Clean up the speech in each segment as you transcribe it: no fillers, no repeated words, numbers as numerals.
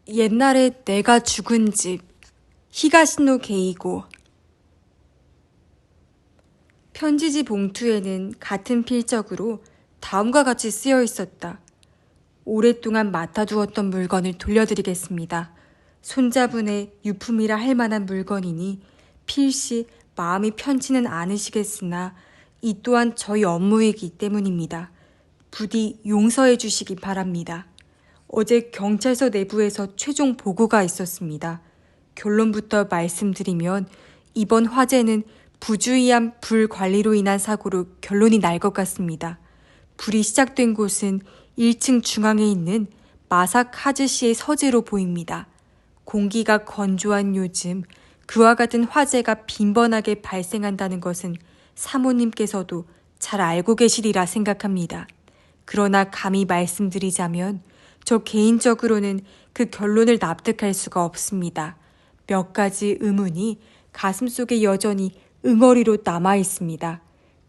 옛날에 내가 죽은 집, 히가시노 게이고. 편지지 봉투에는 같은 필적으로 다음과 같이 쓰여 있었다. 오랫동안 맡아두었던 물건을 돌려드리겠습니다. 손자분의 유품이라 할 만한 물건이니 필시 마음이 편치는 않으시겠으나 이 또한 저희 업무이기 때문입니다. 부디 용서해 주시기 바랍니다. 어제 경찰서 내부에서 최종 보고가 있었습니다. 결론부터 말씀드리면 이번 화재는 부주의한 불 관리로 인한 사고로 결론이 날 것 같습니다. 불이 시작된 곳은 1층 중앙에 있는 마사카즈 씨의 서재로 보입니다. 공기가 건조한 요즘 그와 같은 화재가 빈번하게 발생한다는 것은 사모님께서도 잘 알고 계시리라 생각합니다. 그러나 감히 말씀드리자면 저 개인적으로는 그 결론을 납득할 수가 없습니다. 몇 가지 의문이 가슴속에 여전히 응어리로 남아 있습니다.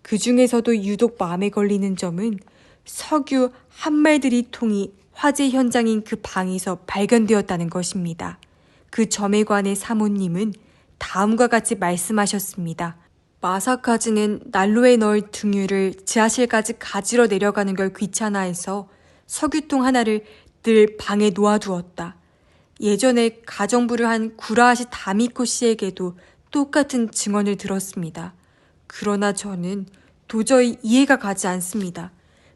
그 중에서도 유독 마음에 걸리는 점은 석유 한 말들이 통이 화재 현장인 그 방에서 발견되었다는 것입니다. 그 점에 관해 사모님은 다음과 같이 말씀하셨습니다. 마사카즈는 난로에 넣을 등유를 지하실까지 가지러 내려가는 걸 귀찮아해서 석유통 하나를 늘 방에 놓아두었다. 예전에 가정부를 한 구라하시 다미코 씨에게도 똑같은 증언을 들었습니다. 그러나 저는 도저히 이해가 가지 않습니다.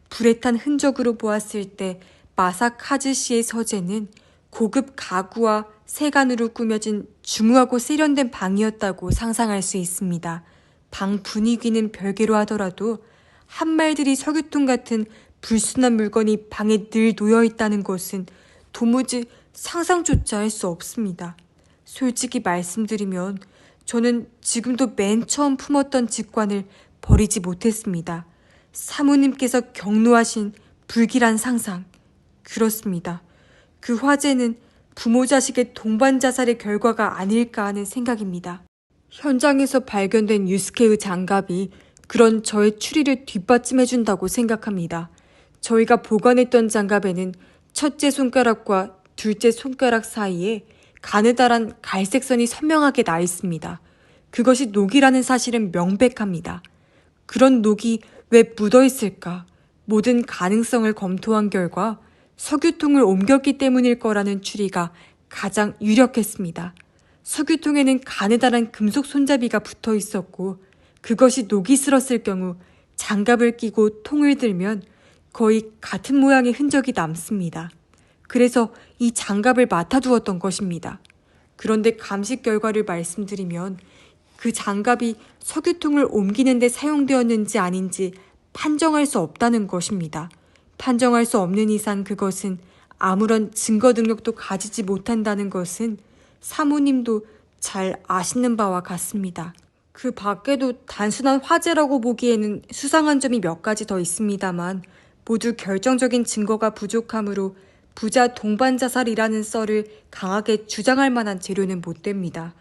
불에 탄 흔적으로 보았을 때 마사카즈 씨의 서재는 고급 가구와 세간으로 꾸며진 중후하고 세련된 방이었다고 상상할 수 있습니다. 방 분위기는 별개로 하더라도 한 말들이 석유통 같은 불순한 물건이 방에 늘 놓여 있다는 것은 도무지 상상조차 할 수 없습니다. 솔직히 말씀드리면 저는 지금도 맨 처음 품었던 직관을 버리지 못했습니다. 사모님께서 경로하신 불길한 상상. 그렇습니다. 그 화재는 부모 자식의 동반 자살의 결과가 아닐까 하는 생각입니다. 현장에서 발견된 유스케의 장갑이 그런 저의 추리를 뒷받침해준다고 생각합니다. 저희가 보관했던 장갑에는 첫째 손가락과 둘째 손가락 사이에 가느다란 갈색선이 선명하게 나 있습니다. 그것이 녹이라는 사실은 명백합니다. 그런 녹이 왜 묻어 있을까? 모든 가능성을 검토한 결과 석유통을 옮겼기 때문일 거라는 추리가 가장 유력했습니다. 석유통에는 가느다란 금속 손잡이가 붙어 있었고 그것이 녹이 슬었을 경우 장갑을 끼고 통을 들면 거의 같은 모양의 흔적이 남습니다. 그래서 이 장갑을 맡아두었던 것입니다. 그런데 감식 결과를 말씀드리면 그 장갑이 석유통을 옮기는 데 사용되었는지 아닌지 판정할 수 없다는 것입니다. 판정할 수 없는 이상 그것은 아무런 증거 능력도 가지지 못한다는 것은 사모님도 잘 아시는 바와 같습니다. 그 밖에도 단순한 화재라고 보기에는 수상한 점이 몇 가지 더 있습니다만 모두 결정적인 증거가 부족하므로 부자 동반 자살이라는 썰을 강하게 주장할 만한 재료는 못 됩니다.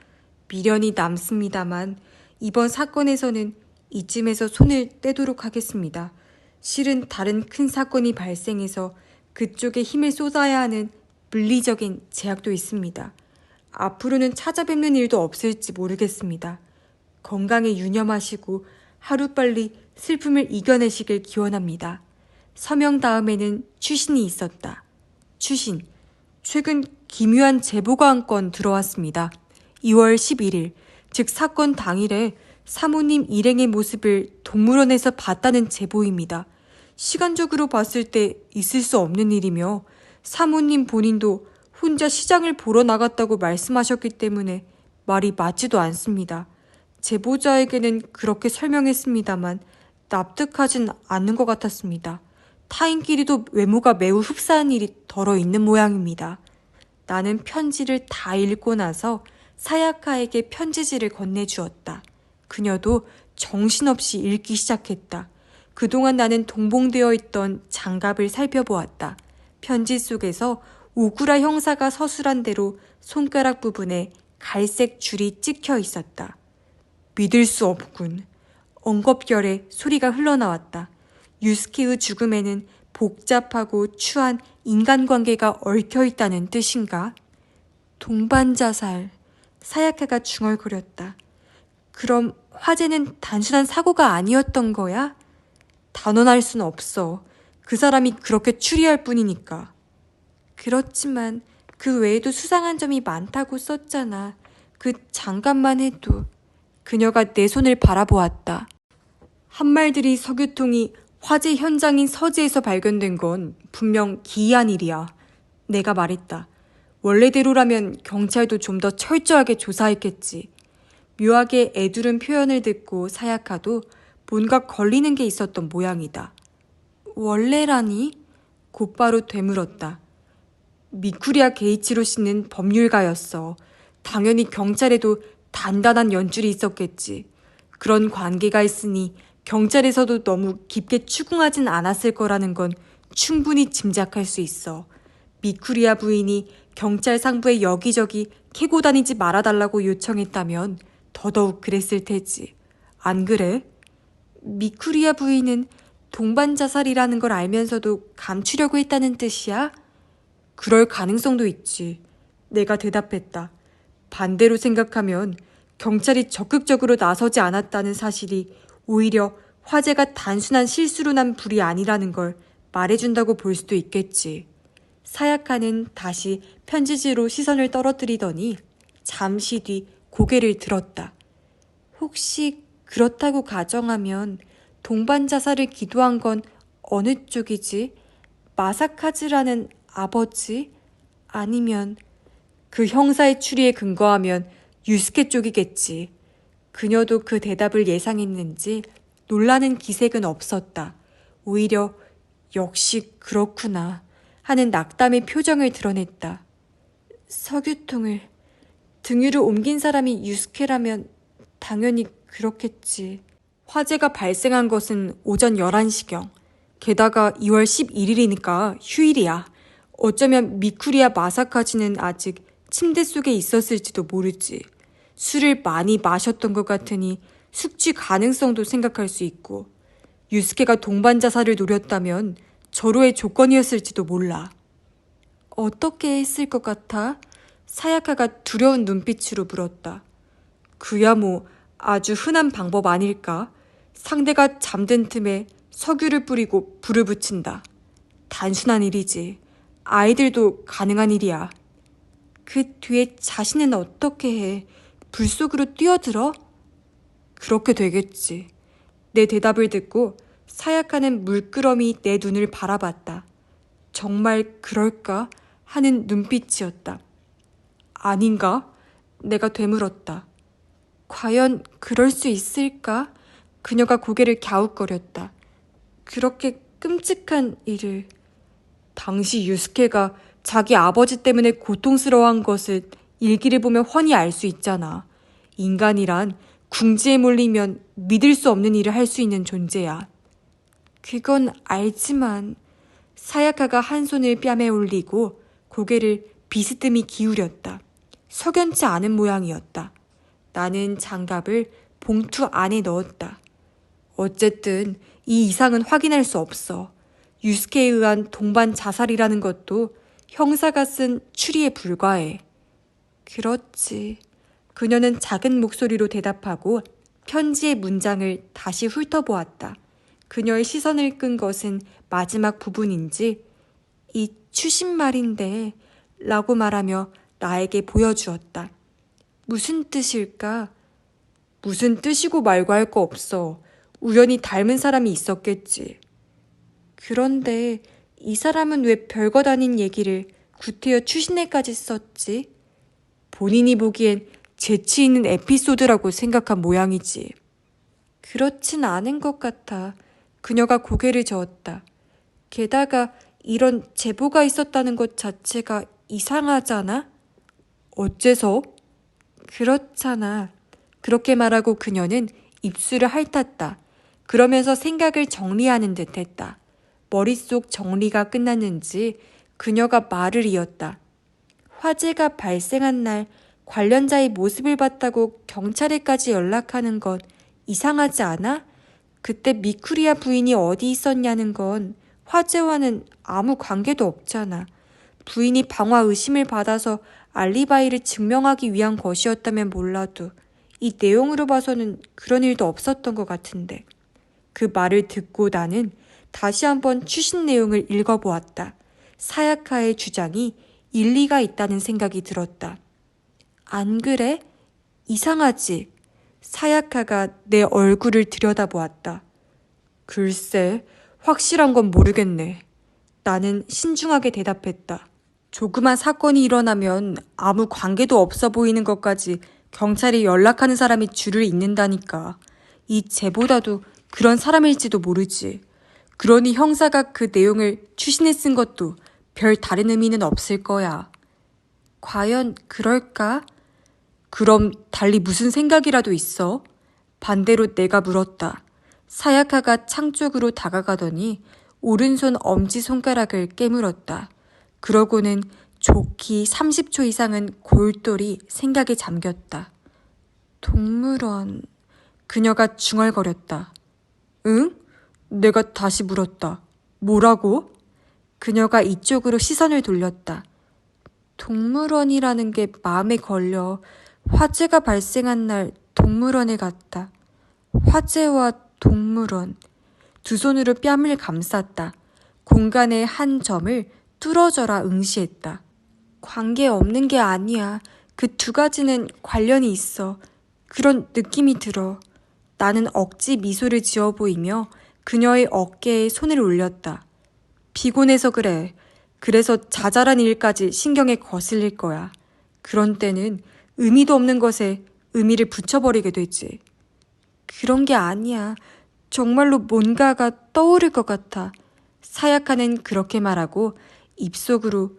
미련이 남습니다만 이번 사건에서는 이쯤에서 손을 떼도록 하겠습니다. 실은 다른 큰 사건이 발생해서 그쪽에 힘을 쏟아야 하는 물리적인 제약도 있습니다. 앞으로는 찾아뵙는 일도 없을지 모르겠습니다. 건강에 유념하시고 하루빨리 슬픔을 이겨내시길 기원합니다. 서명 다음에는 추신이 있었다. 추신. 최근 기묘한 제보가 한 건 들어왔습니다. 2월 11일, 즉 사건 당일에 사모님 일행의 모습을 동물원에서 봤다는 제보입니다. 시간적으로 봤을 때 있을 수 없는 일이며 사모님 본인도 혼자 시장을 보러 나갔다고 말씀하셨기 때문에 말이 맞지도 않습니다. 제보자에게는 그렇게 설명했습니다만 납득하진 않는 것 같았습니다. 타인끼리도 외모가 매우 흡사한 일이 덜어 있는 모양입니다. 나는 편지를 다 읽고 나서 사야카에게 편지지를 건네주었다. 그녀도 정신없이 읽기 시작했다. 그동안 나는 동봉되어 있던 장갑을 살펴보았다. 편지 속에서 오구라 형사가 서술한 대로 손가락 부분에 갈색 줄이 찍혀 있었다. 믿을 수 없군. 엉겁결에 소리가 흘러나왔다. 유스케의 죽음에는 복잡하고 추한 인간관계가 얽혀있다는 뜻인가? 동반자살. 사야카가 중얼거렸다. 그럼 화재는 단순한 사고가 아니었던 거야? 단언할 순 없어. 그 사람이 그렇게 추리할 뿐이니까. 그렇지만 그 외에도 수상한 점이 많다고 썼잖아. 그 장갑만 해도. 그녀가 내 손을 바라보았다. 한 말들이 석유통이 화재 현장인 서지에서 발견된 건 분명 기이한 일이야. 내가 말했다. 원래대로라면 경찰도 좀 더 철저하게 조사했겠지. 묘하게 애두른 표현을 듣고 사야카도 뭔가 걸리는 게 있었던 모양이다. 원래라니? 곧바로 되물었다. 미쿠리아 게이치로 씨는 법률가였어. 당연히 경찰에도 단단한 연줄이 있었겠지. 그런 관계가 있으니 경찰에서도 너무 깊게 추궁하진 않았을 거라는 건 충분히 짐작할 수 있어. 미쿠리아 부인이 경찰 상부에 여기저기 캐고 다니지 말아달라고 요청했다면 더더욱 그랬을 테지. 안 그래? 미쿠리아 부인은 동반 자살이라는 걸 알면서도 감추려고 했다는 뜻이야? 그럴 가능성도 있지. 내가 대답했다. 반대로 생각하면 경찰이 적극적으로 나서지 않았다는 사실이 오히려 화재가 단순한 실수로 난 불이 아니라는 걸 말해준다고 볼 수도 있겠지. 사야카는 다시 편지지로 시선을 떨어뜨리더니 잠시 뒤 고개를 들었다. 혹시 그렇다고 가정하면 동반 자살을 기도한 건 어느 쪽이지? 마사카즈라는 아버지? 아니면 그 형사의 추리에 근거하면 유스케 쪽이겠지. 그녀도 그 대답을 예상했는지 놀라는 기색은 없었다. 오히려 역시 그렇구나 하는 낙담의 표정을 드러냈다. 석유통을 등 위로 옮긴 사람이 유스케라면 당연히 그렇겠지. 화재가 발생한 것은 오전 11시경. 게다가 2월 11일이니까 휴일이야. 어쩌면 미쿠리아 마사카지는 아직 침대 속에 있었을지도 모르지. 술을 많이 마셨던 것 같으니 숙취 가능성도 생각할 수 있고, 유스케가 동반 자살을 노렸다면 절호의 조건이었을지도 몰라. 어떻게 했을 것 같아? 사야카가 두려운 눈빛으로 물었다. 그야 뭐 아주 흔한 방법 아닐까? 상대가 잠든 틈에 석유를 뿌리고 불을 붙인다. 단순한 일이지. 아이들도 가능한 일이야. 그 뒤에 자신은 어떻게 해? 불 속으로 뛰어들어? 그렇게 되겠지. 내 대답을 듣고 사야카는 물끄러미 내 눈을 바라봤다. 정말 그럴까? 하는 눈빛이었다. 아닌가? 내가 되물었다. 과연 그럴 수 있을까? 그녀가 고개를 갸웃거렸다. 그렇게 끔찍한 일을. 당시 유스케가 자기 아버지 때문에 고통스러워한 것을 일기를 보면 훤히 알 수 있잖아. 인간이란 궁지에 몰리면 믿을 수 없는 일을 할 수 있는 존재야. 그건 알지만. 사야카가 한 손을 뺨에 올리고 고개를 비스듬히 기울였다. 석연치 않은 모양이었다. 나는 장갑을 봉투 안에 넣었다. 어쨌든 이 이상은 확인할 수 없어. 유스케에 의한 동반 자살이라는 것도 형사가 쓴 추리에 불과해. 그렇지. 그녀는 작은 목소리로 대답하고 편지의 문장을 다시 훑어보았다. 그녀의 시선을 끈 것은 마지막 부분인지 이 추신말인데 라고 말하며 나에게 보여주었다. 무슨 뜻일까? 무슨 뜻이고 말고 할 거 없어. 우연히 닮은 사람이 있었겠지. 그런데 이 사람은 왜 별것 아닌 얘기를 구태여 추신에까지 썼지? 본인이 보기엔 재치 있는 에피소드라고 생각한 모양이지. 그렇진 않은 것 같아. 그녀가 고개를 저었다. 게다가 이런 제보가 있었다는 것 자체가 이상하잖아? 어째서? 그렇잖아. 그렇게 말하고 그녀는 입술을 핥았다. 그러면서 생각을 정리하는 듯 했다. 머릿속 정리가 끝났는지 그녀가 말을 이었다. 화재가 발생한 날 관련자의 모습을 봤다고 경찰에까지 연락하는 건 이상하지 않아? 그때 미쿠리아 부인이 어디 있었냐는 건 화재와는 아무 관계도 없잖아. 부인이 방화 의심을 받아서 알리바이를 증명하기 위한 것이었다면 몰라도 이 내용으로 봐서는 그런 일도 없었던 것 같은데. 그 말을 듣고 나는 다시 한번 추신 내용을 읽어보았다. 사야카의 주장이 일리가 있다는 생각이 들었다. 안 그래? 이상하지? 사야카가 내 얼굴을 들여다보았다. 글쎄, 확실한 건 모르겠네. 나는 신중하게 대답했다. 조그만 사건이 일어나면 아무 관계도 없어 보이는 것까지 경찰에 연락하는 사람이 줄을 잇는다니까. 이 쟤보다도 그런 사람일지도 모르지. 그러니 형사가 그 내용을 추신에 쓴 것도 별 다른 의미는 없을 거야. 과연 그럴까? 그럼 달리 무슨 생각이라도 있어? 반대로 내가 물었다. 사야카가 창 쪽으로 다가가더니 오른손 엄지손가락을 깨물었다. 그러고는 좋기 30초 이상은 골똘히 생각에 잠겼다. 동물원... 그녀가 중얼거렸다. 응? 내가 다시 물었다. 뭐라고? 그녀가 이쪽으로 시선을 돌렸다. 동물원이라는 게 마음에 걸려. 화재가 발생한 날 동물원에 갔다. 화재와 동물원. 두 손으로 뺨을 감쌌다. 공간의 한 점을 뚫어져라 응시했다. 관계없는 게 아니야. 그 두 가지는 관련이 있어. 그런 느낌이 들어. 나는 억지 미소를 지어 보이며 그녀의 어깨에 손을 올렸다. 피곤해서 그래. 그래서 자잘한 일까지 신경에 거슬릴 거야. 그런 때는 의미도 없는 것에 의미를 붙여버리게 되지. 그런 게 아니야. 정말로 뭔가가 떠오를 것 같아. 사야카는 그렇게 말하고 입속으로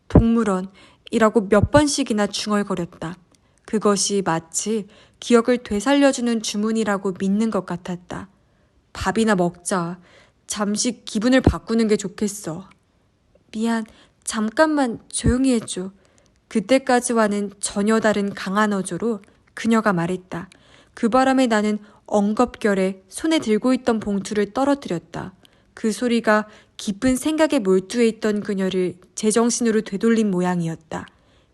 동물원이라고 몇 번씩이나 중얼거렸다. 그것이 마치 기억을 되살려주는 주문이라고 믿는 것 같았다. 밥이나 먹자. 잠시 기분을 바꾸는 게 좋겠어. 미안, 잠깐만 조용히 해줘. 그때까지와는 전혀 다른 강한 어조로 그녀가 말했다. 그 바람에 나는 엉겁결에 손에 들고 있던 봉투를 떨어뜨렸다. 그 소리가 깊은 생각에 몰두해 있던 그녀를 제정신으로 되돌린 모양이었다.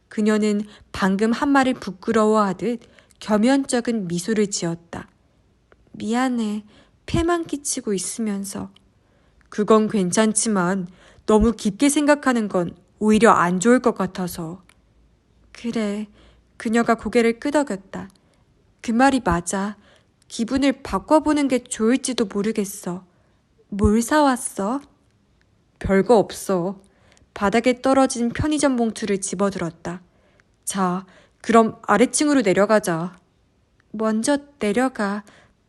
그녀는 방금 한 말을 부끄러워하듯 겸연쩍은 미소를 지었다. 미안해. 폐만 끼치고 있으면서. 그건 괜찮지만 너무 깊게 생각하는 건 오히려 안 좋을 것 같아서. 그래. 그녀가 고개를 끄덕였다. 그 말이 맞아. 기분을 바꿔보는 게 좋을지도 모르겠어. 뭘 사왔어? 별거 없어. 바닥에 떨어진 편의점 봉투를 집어들었다. 자, 그럼 아래층으로 내려가자. 먼저 내려가.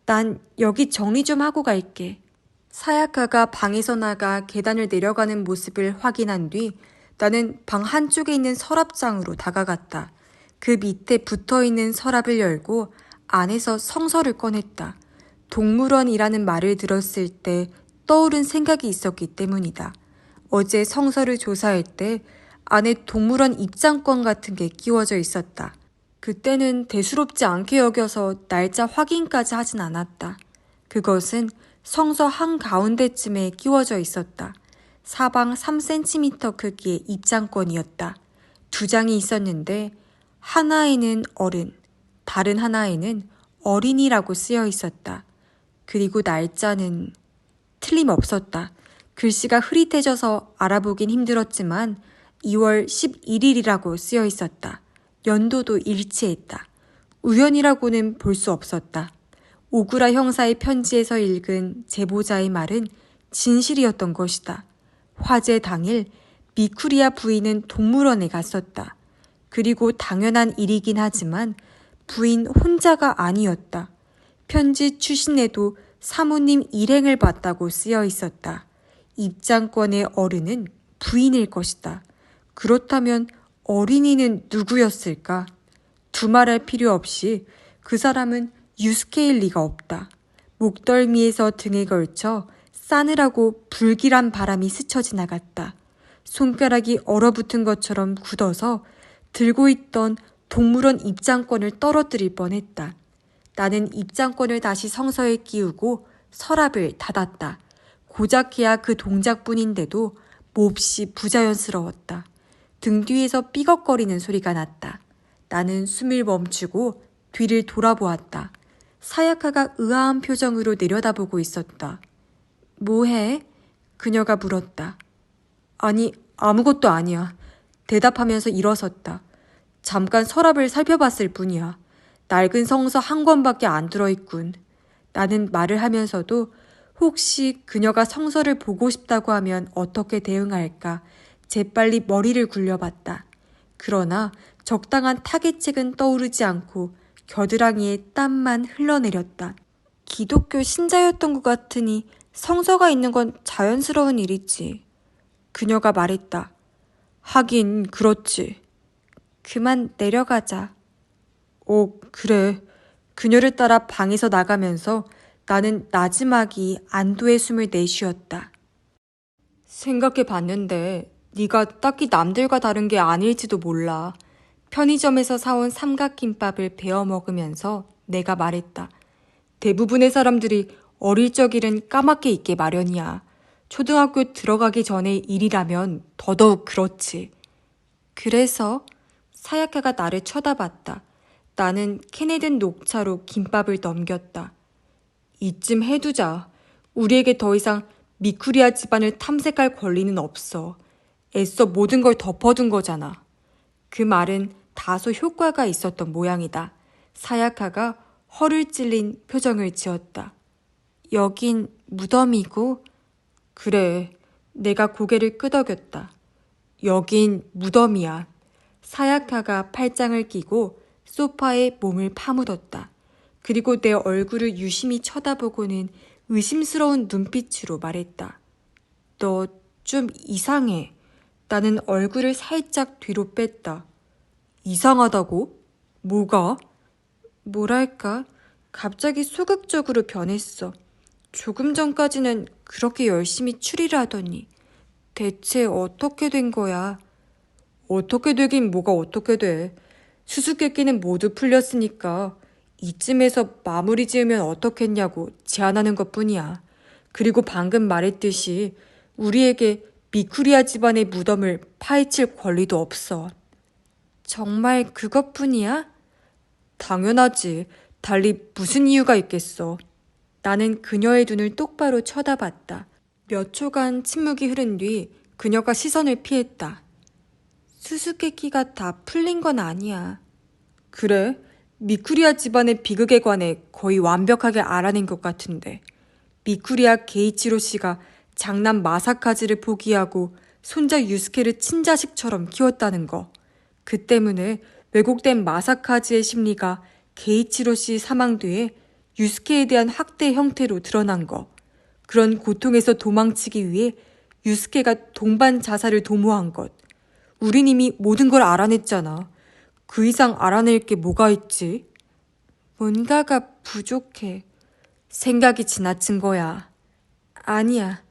난 여기 정리 좀 하고 갈게. 사야카가 방에서 나가 계단을 내려가는 모습을 확인한 뒤 나는 방 한쪽에 있는 서랍장으로 다가갔다. 그 밑에 붙어있는 서랍을 열고 안에서 성서를 꺼냈다. 동물원이라는 말을 들었을 때 떠오른 생각이 있었기 때문이다. 어제 성서를 조사할 때 안에 동물원 입장권 같은 게 끼워져 있었다. 그때는 대수롭지 않게 여겨서 날짜 확인까지 하진 않았다. 그것은 성서 한가운데쯤에 끼워져 있었다. 사방 3cm 크기의 입장권이었다. 두 장이 있었는데 하나에는 어른, 다른 하나에는 어린이라고 쓰여 있었다. 그리고 날짜는 틀림없었다. 글씨가 흐릿해져서 알아보긴 힘들었지만 2월 11일이라고 쓰여 있었다. 연도도 일치했다. 우연이라고는 볼 수 없었다. 오구라 형사의 편지에서 읽은 제보자의 말은 진실이었던 것이다. 화재 당일 미쿠리아 부인은 동물원에 갔었다. 그리고 당연한 일이긴 하지만 부인 혼자가 아니었다. 편지 추신에도 사모님 일행을 봤다고 쓰여 있었다. 입장권의 어른은 부인일 것이다. 그렇다면 어린이는 누구였을까? 두말할 필요 없이 그 사람은 유스케일 리가 없다. 목덜미에서 등에 걸쳐 싸늘하고 불길한 바람이 스쳐 지나갔다. 손가락이 얼어붙은 것처럼 굳어서 들고 있던 동물원 입장권을 떨어뜨릴 뻔했다. 나는 입장권을 다시 성서에 끼우고 서랍을 닫았다. 고작해야 그 동작뿐인데도 몹시 부자연스러웠다. 등 뒤에서 삐걱거리는 소리가 났다. 나는 숨을 멈추고 뒤를 돌아보았다. 사야카가 의아한 표정으로 내려다보고 있었다. 뭐해? 그녀가 물었다. 아니, 아무것도 아니야. 대답하면서 일어섰다. 잠깐 서랍을 살펴봤을 뿐이야. 낡은 성서 한 권밖에 안 들어있군. 나는 말을 하면서도 혹시 그녀가 성서를 보고 싶다고 하면 어떻게 대응할까 재빨리 머리를 굴려봤다. 그러나 적당한 타겟책은 떠오르지 않고 겨드랑이에 땀만 흘러내렸다. 기독교 신자였던 것 같으니 성서가 있는 건 자연스러운 일이지. 그녀가 말했다. 하긴 그렇지. 그만 내려가자. 그래. 그녀를 따라 방에서 나가면서 나는 나지막이 안도의 숨을 내쉬었다. 생각해봤는데 네가 딱히 남들과 다른 게 아닐지도 몰라. 편의점에서 사온 삼각김밥을 베어 먹으면서 내가 말했다. 대부분의 사람들이 어릴 적 일은 까맣게 잊게 마련이야. 초등학교 들어가기 전의 일이라면 더더욱 그렇지. 그래서 사야카가 나를 쳐다봤다. 나는 캔에 든 녹차로 김밥을 넘겼다. 이쯤 해두자. 우리에게 더 이상 미쿠리아 집안을 탐색할 권리는 없어. 애써 모든 걸 덮어둔 거잖아. 그 말은 다소 효과가 있었던 모양이다. 사야카가 허를 찔린 표정을 지었다. 여긴 무덤이고? 그래. 내가 고개를 끄덕였다. 여긴 무덤이야. 사야카가 팔짱을 끼고 소파에 몸을 파묻었다. 그리고 내 얼굴을 유심히 쳐다보고는 의심스러운 눈빛으로 말했다. 너 좀 이상해. 나는 얼굴을 살짝 뒤로 뺐다. 이상하다고? 뭐가? 뭐랄까, 갑자기 소극적으로 변했어. 조금 전까지는 그렇게 열심히 추리를 하더니 대체 어떻게 된 거야? 어떻게 되긴 뭐가 어떻게 돼. 수수께끼는 모두 풀렸으니까 이쯤에서 마무리 지으면 어떻겠냐고 제안하는 것뿐이야. 그리고 방금 말했듯이 우리에게 미쿠리아 집안의 무덤을 파헤칠 권리도 없어. 정말 그것뿐이야? 당연하지. 달리 무슨 이유가 있겠어. 나는 그녀의 눈을 똑바로 쳐다봤다. 몇 초간 침묵이 흐른 뒤 그녀가 시선을 피했다. 수수께끼가 다 풀린 건 아니야. 그래? 미쿠리아 집안의 비극에 관해 거의 완벽하게 알아낸 것 같은데. 미쿠리아 게이치로 씨가 장남 마사카즈를 포기하고 손자 유스케를 친자식처럼 키웠다는 거. 그 때문에 왜곡된 마사카즈의 심리가 게이치로 씨 사망 뒤에 유스케에 대한 학대 형태로 드러난 거. 그런 고통에서 도망치기 위해 유스케가 동반 자살을 도모한 것. 우린 이미 모든 걸 알아냈잖아. 그 이상 알아낼 게 뭐가 있지? 뭔가가 부족해. 생각이 지나친 거야. 아니야.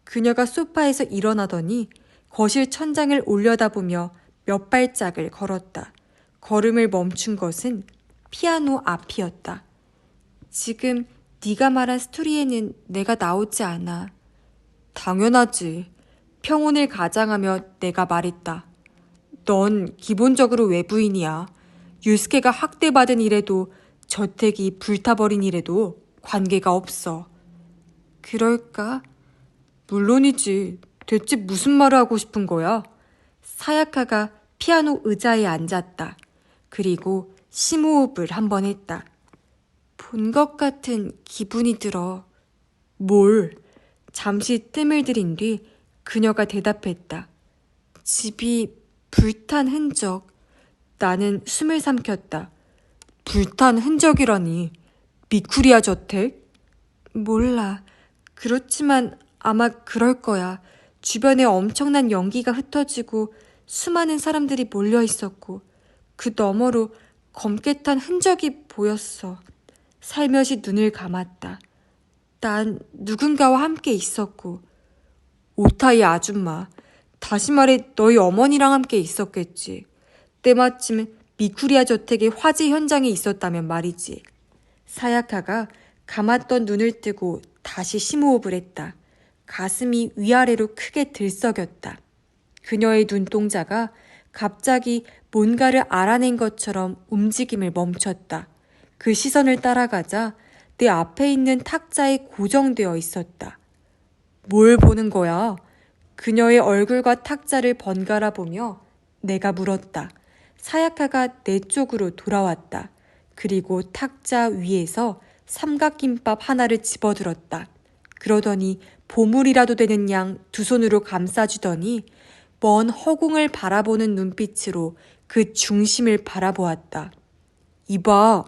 그녀가 소파에서 일어나더니 거실 천장을 올려다보며 몇 발짝을 걸었다. 걸음을 멈춘 것은 피아노 앞이었다. 지금 네가 말한 스토리에는 내가 나오지 않아. 당연하지. 평온을 가장하며 내가 말했다. 넌 기본적으로 외부인이야. 유스케가 학대받은 일에도 저택이 불타버린 일에도 관계가 없어. 그럴까? 물론이지. 대체 무슨 말을 하고 싶은 거야? 사야카가 피아노 의자에 앉았다. 그리고 심호흡을 한번 했다. 본 것 같은 기분이 들어. 뭘? 잠시 뜸을 들인 뒤 그녀가 대답했다. 집이 불탄 흔적. 나는 숨을 삼켰다. 불탄 흔적이라니. 미쿠리아 저택? 몰라. 그렇지만 아마 그럴 거야. 주변에 엄청난 연기가 흩어지고 수많은 사람들이 몰려 있었고 그 너머로 검게 탄 흔적이 보였어. 살며시 눈을 감았다. 난 누군가와 함께 있었고. 오타이 아줌마. 다시 말해 너희 어머니랑 함께 있었겠지. 때마침 미쿠리아 저택의 화재 현장에 있었다면 말이지. 사야카가 감았던 눈을 뜨고 다시 심호흡을 했다. 가슴이 위아래로 크게 들썩였다. 그녀의 눈동자가 갑자기 뭔가를 알아낸 것처럼 움직임을 멈췄다. 그 시선을 따라가자 내 앞에 있는 탁자에 고정되어 있었다. 뭘 보는 거야? 그녀의 얼굴과 탁자를 번갈아 보며 내가 물었다. 사야카가 내 쪽으로 돌아왔다. 그리고 탁자 위에서 삼각김밥 하나를 집어들었다. 그러더니 보물이라도 되는 양 두 손으로 감싸주더니 먼 허공을 바라보는 눈빛으로 그 중심을 바라보았다. 이봐.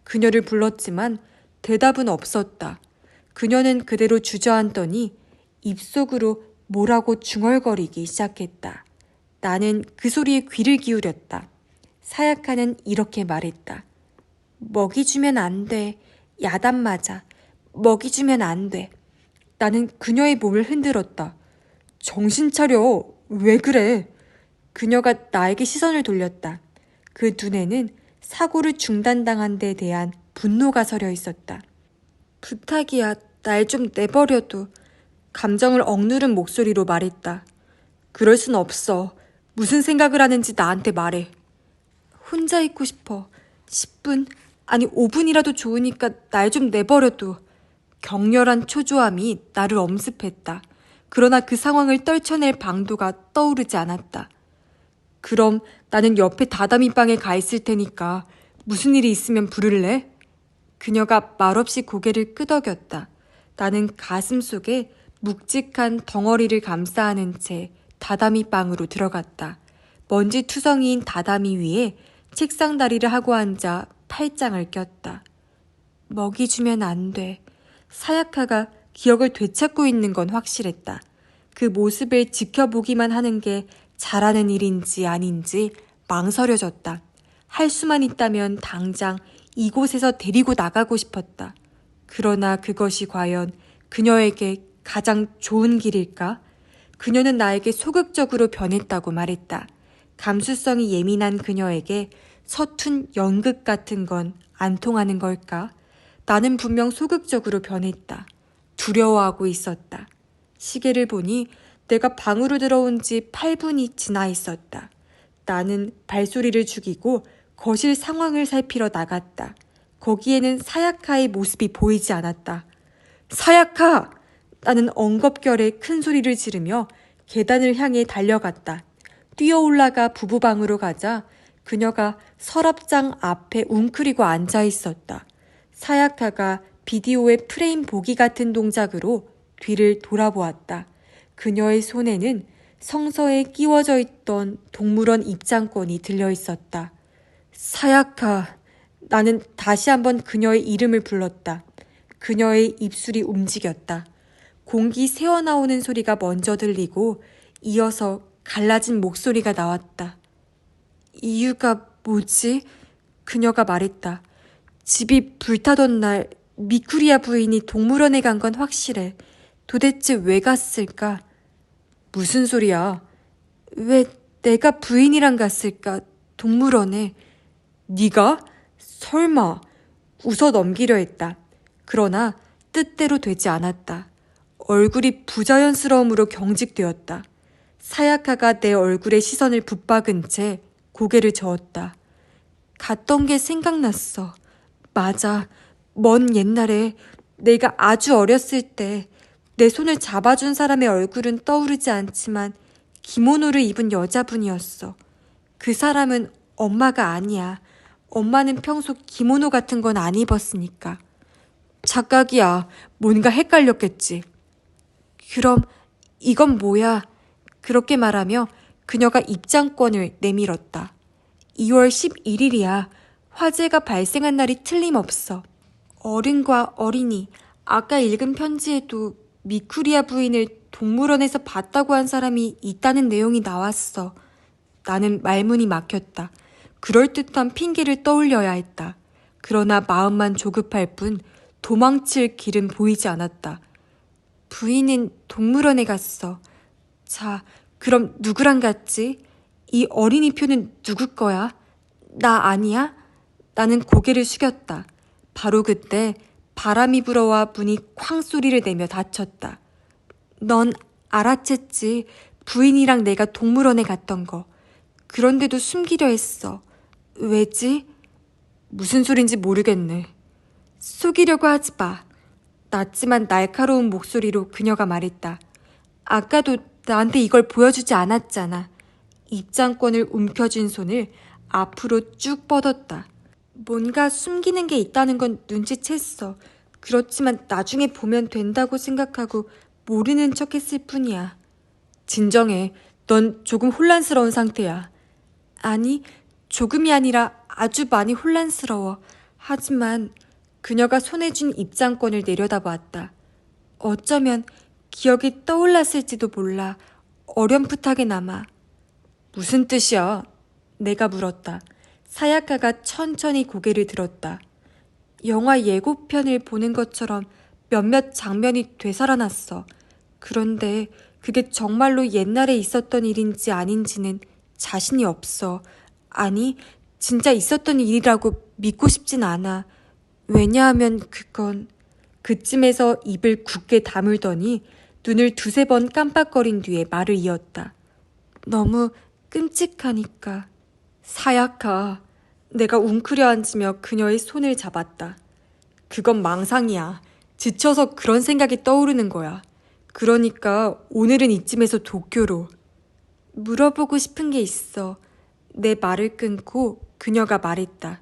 그녀를 불렀지만 대답은 없었다. 그녀는 그대로 주저앉더니 입속으로 뭐라고 중얼거리기 시작했다. 나는 그 소리에 귀를 기울였다. 사야카는 이렇게 말했다. 먹이 주면 안 돼. 야단 맞아. 먹이 주면 안 돼. 나는 그녀의 몸을 흔들었다. 정신 차려. 왜 그래? 그녀가 나에게 시선을 돌렸다. 그 눈에는 사고를 중단당한 데 대한 분노가 서려 있었다. 부탁이야. 날 좀 내버려둬. 감정을 억누른 목소리로 말했다. 그럴 순 없어. 무슨 생각을 하는지 나한테 말해. 혼자 있고 싶어. 10분, 아니 5분이라도 좋으니까 날 좀 내버려둬. 격렬한 초조함이 나를 엄습했다. 그러나 그 상황을 떨쳐낼 방도가 떠오르지 않았다. 그럼 나는 옆에 다다미방에 가 있을 테니까 무슨 일이 있으면 부를래? 그녀가 말없이 고개를 끄덕였다. 나는 가슴 속에 묵직한 덩어리를 감싸 안은 채 다다미방으로 들어갔다. 먼지 투성이인 다다미 위에 책상 다리를 하고 앉아 팔짱을 꼈다. 먹이 주면 안 돼. 사야카가 기억을 되찾고 있는 건 확실했다. 그 모습을 지켜보기만 하는 게 잘하는 일인지 아닌지 망설여졌다. 할 수만 있다면 당장 이곳에서 데리고 나가고 싶었다. 그러나 그것이 과연 그녀에게 가장 좋은 길일까? 그녀는 나에게 소극적으로 변했다고 말했다. 감수성이 예민한 그녀에게 서툰 연극 같은 건 안 통하는 걸까? 나는 분명 소극적으로 변했다. 두려워하고 있었다. 시계를 보니 내가 방으로 들어온 지 8분이 지나 있었다. 나는 발소리를 죽이고 거실 상황을 살피러 나갔다. 거기에는 사야카의 모습이 보이지 않았다. 사야카! 나는 엉겁결에 큰 소리를 지르며 계단을 향해 달려갔다. 뛰어 올라가 부부방으로 가자 그녀가 서랍장 앞에 웅크리고 앉아 있었다. 사야카가 비디오의 프레임 보기 같은 동작으로 뒤를 돌아보았다. 그녀의 손에는 성서에 끼워져 있던 동물원 입장권이 들려 있었다. 사야카. 나는 다시 한번 그녀의 이름을 불렀다. 그녀의 입술이 움직였다. 공기 새어나오는 소리가 먼저 들리고 이어서 갈라진 목소리가 나왔다. 이유가 뭐지? 그녀가 말했다. 집이 불타던 날 미쿠리아 부인이 동물원에 간 건 확실해. 도대체 왜 갔을까? 무슨 소리야? 왜 내가 부인이랑 갔을까? 동물원에. 네가? 설마. 웃어 넘기려 했다. 그러나 뜻대로 되지 않았다. 얼굴이 부자연스러움으로 경직되었다. 사야카가 내 얼굴에 시선을 붙박은 채 고개를 저었다. 갔던 게 생각났어. 맞아. 먼 옛날에 내가 아주 어렸을 때 내 손을 잡아준 사람의 얼굴은 떠오르지 않지만 기모노를 입은 여자분이었어. 그 사람은 엄마가 아니야. 엄마는 평소 기모노 같은 건 안 입었으니까. 착각이야. 뭔가 헷갈렸겠지. 그럼 이건 뭐야? 그렇게 말하며 그녀가 입장권을 내밀었다. 2월 11일이야. 화재가 발생한 날이 틀림없어. 어른과 어린이, 아까 읽은 편지에도 미쿠리아 부인을 동물원에서 봤다고 한 사람이 있다는 내용이 나왔어. 나는 말문이 막혔다. 그럴듯한 핑계를 떠올려야 했다. 그러나 마음만 조급할 뿐 도망칠 길은 보이지 않았다. 부인은 동물원에 갔어. 자, 그럼 누구랑 갔지? 이 어린이표는 누구 거야? 나 아니야? 나는 고개를 숙였다. 바로 그때 바람이 불어와 문이 쾅 소리를 내며 닫혔다. 넌 알아챘지. 부인이랑 내가 동물원에 갔던 거. 그런데도 숨기려 했어. 왜지? 무슨 소린지 모르겠네. 속이려고 하지 마. 낮지만 날카로운 목소리로 그녀가 말했다. 아까도 나한테 이걸 보여주지 않았잖아. 입장권을 움켜쥔 손을 앞으로 쭉 뻗었다. 뭔가 숨기는 게 있다는 건 눈치챘어. 그렇지만 나중에 보면 된다고 생각하고 모르는 척 했을 뿐이야. 진정해. 넌 조금 혼란스러운 상태야. 아니, 조금이 아니라 아주 많이 혼란스러워. 하지만 그녀가 손에 쥔 입장권을 내려다보았다. 어쩌면 기억이 떠올랐을지도 몰라. 어렴풋하게 남아. 무슨 뜻이야? 내가 물었다. 사야카가 천천히 고개를 들었다. 영화 예고편을 보는 것처럼 몇몇 장면이 되살아났어. 그런데 그게 정말로 옛날에 있었던 일인지 아닌지는 자신이 없어. 아니, 진짜 있었던 일이라고 믿고 싶진 않아. 왜냐하면 그건... 그쯤에서 입을 굳게 다물더니 눈을 두세 번 깜빡거린 뒤에 말을 이었다. 너무 끔찍하니까. 사야카. 내가 웅크려 앉으며 그녀의 손을 잡았다. 그건 망상이야. 지쳐서 그런 생각이 떠오르는 거야. 그러니까 오늘은 이쯤에서 도쿄로. 물어보고 싶은 게 있어. 내 말을 끊고 그녀가 말했다.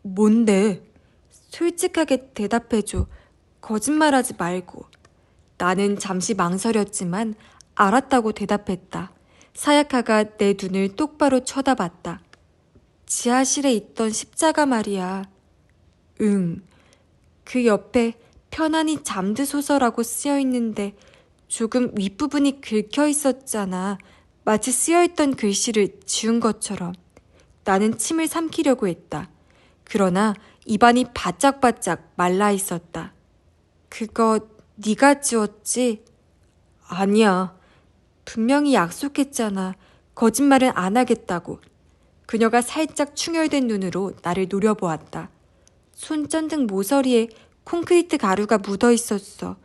뭔데? 솔직하게 대답해줘. 거짓말하지 말고. 나는 잠시 망설였지만 알았다고 대답했다. 사야카가 내 눈을 똑바로 쳐다봤다. 지하실에 있던 십자가 말이야. 응. 그 옆에 편안히 잠드소서라고 쓰여 있는데 조금 윗부분이 긁혀 있었잖아. 마치 쓰여있던 글씨를 지운 것처럼. 나는 침을 삼키려고 했다. 그러나 입안이 바짝바짝 말라 있었다. 그거 네가 지웠지? 아니야. 분명히 약속했잖아. 거짓말은 안 하겠다고. 그녀가 살짝 충혈된 눈으로 나를 노려보았다. 손전등 모서리에 콘크리트 가루가 묻어 있었어.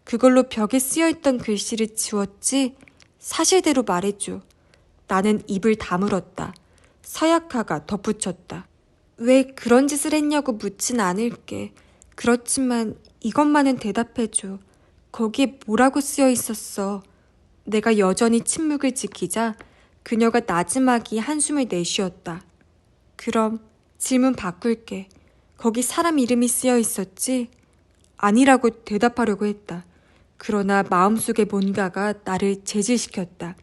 그걸로 벽에 쓰여있던 글씨를 지웠지? 사실대로 말해줘. 나는 입을 다물었다. 사야카가 덧붙였다. 왜 그런 짓을 했냐고 묻진 않을게. 그렇지만 이것만은 대답해줘. 거기에 뭐라고 쓰여 있었어? 내가 여전히 침묵을 지키자 그녀가 나지막이 한숨을 내쉬었다. 그럼 질문 바꿀게. 거기 사람 이름이 쓰여 있었지? 아니라고 대답하려고 했다. 그러나 마음속의 뭔가가 나를 제질시켰다.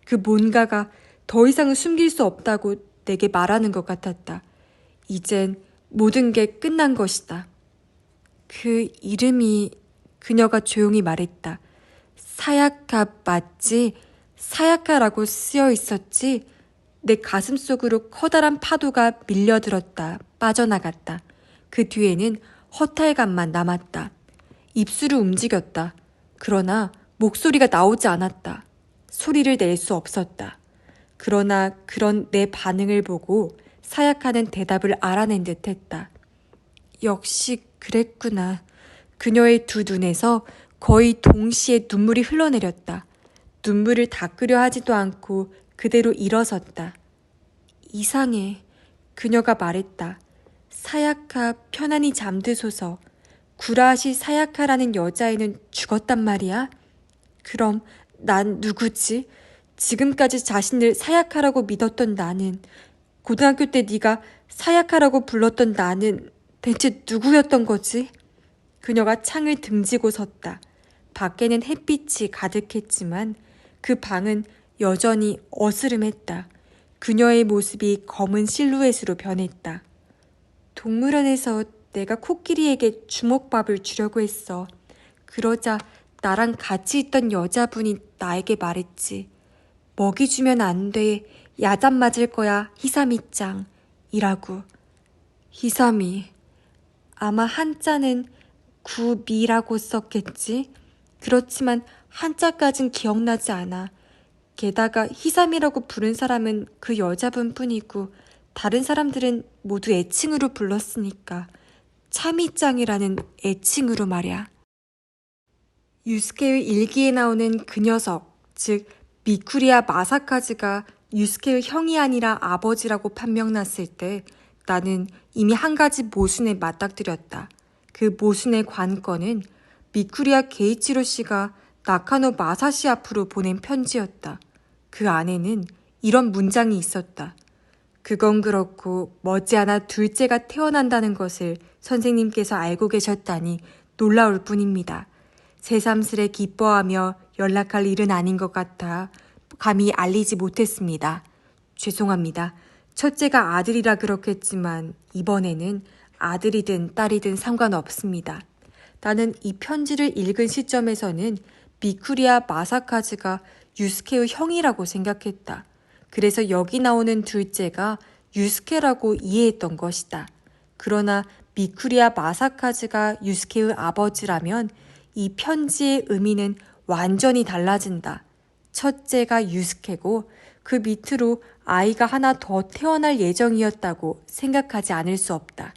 그 뭔가가 더 이상은 숨길 수 없다고 내게 말하는 것 같았다. 이젠 모든 게 끝난 것이다. 그 이름이... 그녀가 조용히 말했다. 사야카 맞지? 사야카라고 쓰여 있었지? 내 가슴 속으로 커다란 파도가 밀려들었다. 빠져나갔다. 그 뒤에는 허탈감만 남았다. 입술을 움직였다. 그러나 목소리가 나오지 않았다. 소리를 낼 수 없었다. 그러나 그런 내 반응을 보고 사야카는 대답을 알아낸 듯 했다. 역시 그랬구나. 그녀의 두 눈에서 거의 동시에 눈물이 흘러내렸다. 눈물을 닦으려 하지도 않고 그대로 일어섰다. 이상해. 그녀가 말했다. 사야카 편안히 잠드소서. 구라시 사야카라는 여자애는 죽었단 말이야? 그럼 난 누구지? 지금까지 자신을 사야카라고 믿었던 나는, 고등학교 때 네가 사야카라고 불렀던 나는 대체 누구였던 거지? 그녀가 창을 등지고 섰다. 밖에는 햇빛이 가득했지만 그 방은 여전히 어스름했다. 그녀의 모습이 검은 실루엣으로 변했다. 동물원에서 내가 코끼리에게 주먹밥을 주려고 했어. 그러자 나랑 같이 있던 여자분이 나에게 말했지. 먹이 주면 안 돼. 야단 맞을 거야. 히사미짱. 이라고. 히사미. 아마 한자는 구미라고 썼겠지? 그렇지만 한자까진 기억나지 않아. 게다가 히사미라고 부른 사람은 그 여자분뿐이고 다른 사람들은 모두 애칭으로 불렀으니까. 차미짱이라는 애칭으로 말이야. 유스케의 일기에 나오는 그 녀석, 즉 미쿠리야 마사카즈가 유스케의 형이 아니라 아버지라고 판명났을 때 나는 이미 한 가지 모순에 맞닥뜨렸다. 그 모순의 관건은 미쿠리야 게이치로 씨가 나카노 마사시 앞으로 보낸 편지였다. 그 안에는 이런 문장이 있었다. 그건 그렇고 머지않아 둘째가 태어난다는 것을 선생님께서 알고 계셨다니 놀라울 뿐입니다. 새삼스레 기뻐하며 연락할 일은 아닌 것 같아 감히 알리지 못했습니다. 죄송합니다. 첫째가 아들이라 그렇겠지만 이번에는 아들이든 딸이든 상관없습니다. 나는 이 편지를 읽은 시점에서는 미쿠리야 마사카즈가 유스케의 형이라고 생각했다. 그래서 여기 나오는 둘째가 유스케라고 이해했던 것이다. 그러나 미쿠리야 마사카즈가 유스케의 아버지라면 이 편지의 의미는 완전히 달라진다. 첫째가 유스케고 그 밑으로 아이가 하나 더 태어날 예정이었다고 생각하지 않을 수 없다.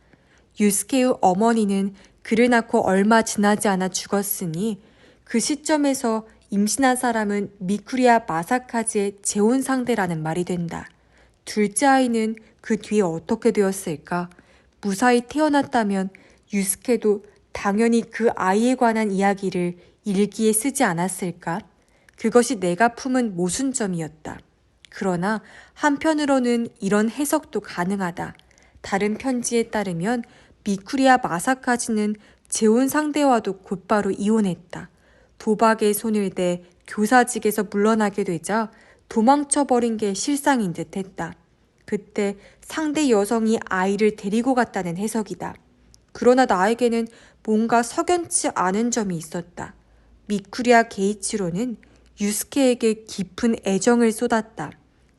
유스케의 어머니는 그를 낳고 얼마 지나지 않아 죽었으니 그 시점에서 임신한 사람은 미쿠리야 마사카즈의 재혼 상대라는 말이 된다. 둘째 아이는 그 뒤에 어떻게 되었을까? 무사히 태어났다면 유스케도 당연히 그 아이에 관한 이야기를 일기에 쓰지 않았을까? 그것이 내가 품은 모순점이었다. 그러나 한편으로는 이런 해석도 가능하다. 다른 편지에 따르면 미쿠리야 마사카즈는 재혼 상대와도 곧바로 이혼했다. 도박에 손을 대 교사직에서 물러나게 되자 도망쳐버린 게 실상인 듯 했다. 그때 상대 여성이 아이를 데리고 갔다는 해석이다. 그러나 나에게는 뭔가 석연치 않은 점이 있었다. 미쿠리야 게이치로는 유스케에게 깊은 애정을 쏟았다.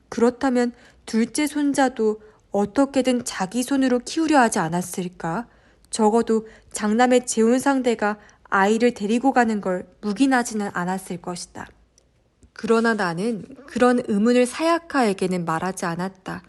그렇다면 둘째 손자도 어떻게든 자기 손으로 키우려 하지 않았을까? 적어도 장남의 재혼 상대가 아이를 데리고 가는 걸 묵인하지는 않았을 것이다. 그러나 나는 그런 의문을 사야카에게는 말하지 않았다.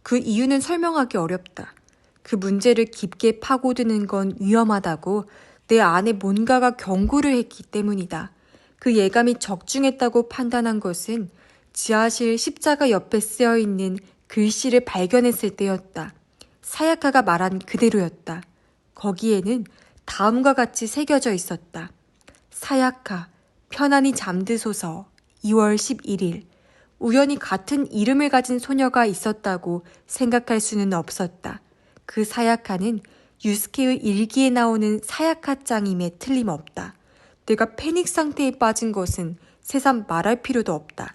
그 이유는 설명하기 어렵다. 그 문제를 깊게 파고드는 건 위험하다고 내 안에 뭔가가 경고를 했기 때문이다. 그 예감이 적중했다고 판단한 것은 지하실 십자가 옆에 쓰여있는 글씨를 발견했을 때였다. 사야카가 말한 그대로였다. 거기에는 다음과 같이 새겨져 있었다. 사야카, 편안히 잠드소서 2월 11일. 우연히 같은 이름을 가진 소녀가 있었다고 생각할 수는 없었다. 그 사야카는 유스케의 일기에 나오는 사야카짱임에 틀림없다. 내가 패닉 상태에 빠진 것은 새삼 말할 필요도 없다.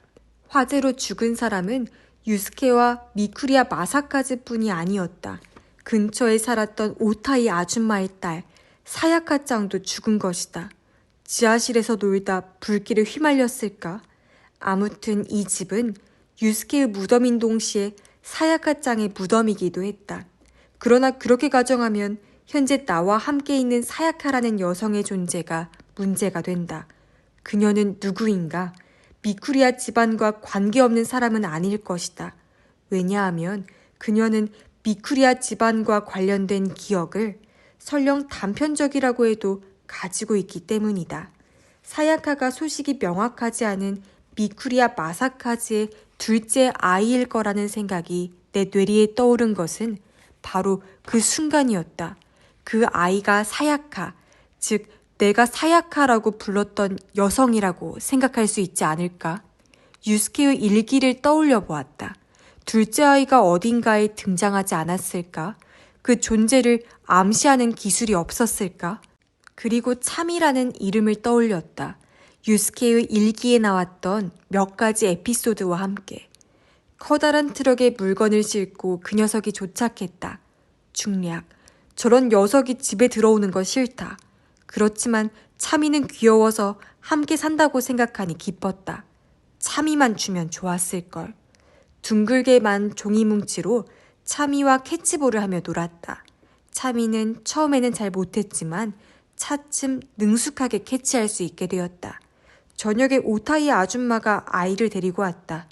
화재로 죽은 사람은 유스케와 미쿠리야 마사카즈뿐이 아니었다. 근처에 살았던 오타이 아줌마의 딸 사야카짱도 죽은 것이다. 지하실에서 놀다 불길에 휘말렸을까? 아무튼 이 집은 유스케의 무덤인 동시에 사야카짱의 무덤이기도 했다. 그러나 그렇게 가정하면 현재 나와 함께 있는 사야카라는 여성의 존재가 문제가 된다. 그녀는 누구인가? 미쿠리야 집안과 관계없는 사람은 아닐 것이다. 왜냐하면 그녀는 미쿠리야 집안과 관련된 기억을 설령 단편적이라고 해도 가지고 있기 때문이다. 사야카가 소식이 명확하지 않은 미쿠리야 마사카즈의 둘째 아이일 거라는 생각이 내 뇌리에 떠오른 것은 바로 그 순간이었다. 그 아이가 사야카, 즉 내가 사야카라고 불렀던 여성이라고 생각할 수 있지 않을까? 유스케의 일기를 떠올려 보았다. 둘째 아이가 어딘가에 등장하지 않았을까? 그 존재를 암시하는 기술이 없었을까? 그리고 참이라는 이름을 떠올렸다. 유스케의 일기에 나왔던 몇 가지 에피소드와 함께. 커다란 트럭에 물건을 싣고 그 녀석이 도착했다. 중략. 저런 녀석이 집에 들어오는 거 싫다. 그렇지만 참이는 귀여워서 함께 산다고 생각하니 기뻤다. 참이만 주면 좋았을걸. 둥글게만 종이 뭉치로 참이와 캐치볼을 하며 놀았다. 참이는 처음에는 잘 못했지만 차츰 능숙하게 캐치할 수 있게 되었다. 저녁에 오타이 아줌마가 아이를 데리고 왔다.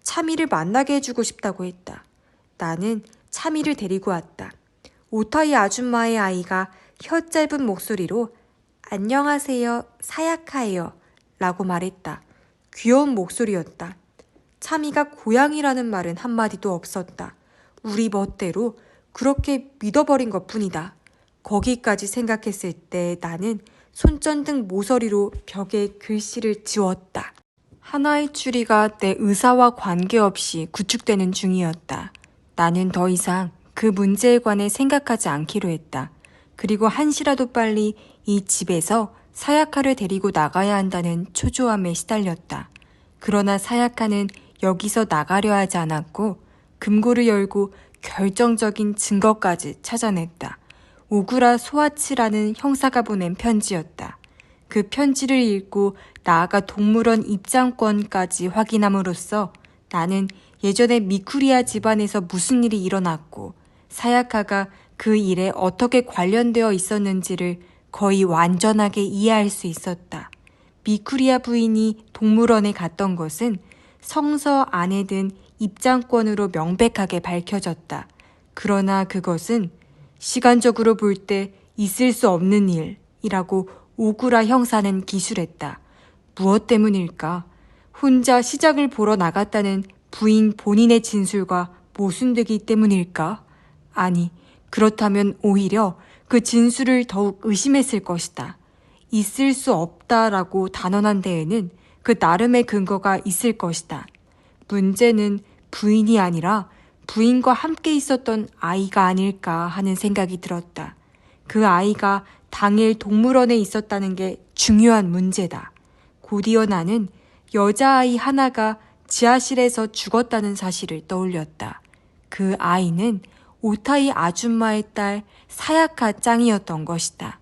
참이를 만나게 해주고 싶다고 했다. 나는 참이를 데리고 왔다. 오타이 아줌마의 아이가 혀 짧은 목소리로 안녕하세요, 사야카예요. 라고 말했다. 귀여운 목소리였다. 참이가 고양이라는 말은 한마디도 없었다. 우리 멋대로 그렇게 믿어버린 것뿐이다. 거기까지 생각했을 때 나는 손전등 모서리로 벽에 글씨를 지웠다. 하나의 추리가 내 의사와 관계없이 구축되는 중이었다. 나는 더 이상 그 문제에 관해 생각하지 않기로 했다. 그리고 한시라도 빨리 이 집에서 사야카를 데리고 나가야 한다는 초조함에 시달렸다. 그러나 사야카는 여기서 나가려 하지 않았고 금고를 열고 결정적인 증거까지 찾아냈다. 오구라 소아치라는 형사가 보낸 편지였다. 그 편지를 읽고 나아가 동물원 입장권까지 확인함으로써 나는 예전에 미쿠리아 집안에서 무슨 일이 일어났고 사야카가 그 일에 어떻게 관련되어 있었는지를 거의 완전하게 이해할 수 있었다. 미쿠리아 부인이 동물원에 갔던 것은 성서 안에 든 입장권으로 명백하게 밝혀졌다. 그러나 그것은 시간적으로 볼 때 있을 수 없는 일이라고 오구라 형사는 기술했다. 무엇 때문일까? 혼자 시장을 보러 나갔다는 부인 본인의 진술과 모순되기 때문일까? 아니, 그렇다면 오히려 그 진술을 더욱 의심했을 것이다. 있을 수 없다라고 단언한 데에는 그 나름의 근거가 있을 것이다. 문제는 부인이 아니라 부인과 함께 있었던 아이가 아닐까 하는 생각이 들었다. 그 아이가 당일 동물원에 있었다는 게 중요한 문제다. 곧이어 나는 여자아이 하나가 지하실에서 죽었다는 사실을 떠올렸다. 그 아이는 오타이 아줌마의 딸 사야카 짱이었던 것이다.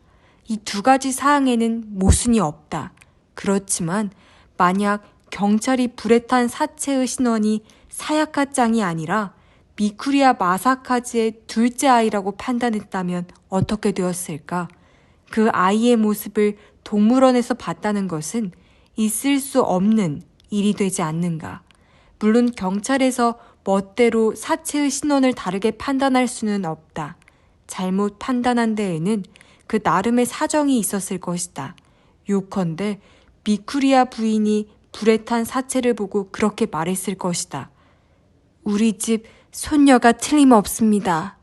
이 두 가지 사항에는 모순이 없다. 그렇지만 만약 경찰이 불에 탄 사체의 신원이 사야카 짱이 아니라 미쿠리아 마사카즈의 둘째 아이라고 판단했다면 어떻게 되었을까? 그 아이의 모습을 동물원에서 봤다는 것은 있을 수 없는 일이 되지 않는가? 물론 경찰에서 멋대로 사체의 신원을 다르게 판단할 수는 없다. 잘못 판단한 데에는 그 나름의 사정이 있었을 것이다. 요컨대 미쿠리아 부인이 불에 탄 사체를 보고 그렇게 말했을 것이다. 우리 집 손녀가 틀림없습니다.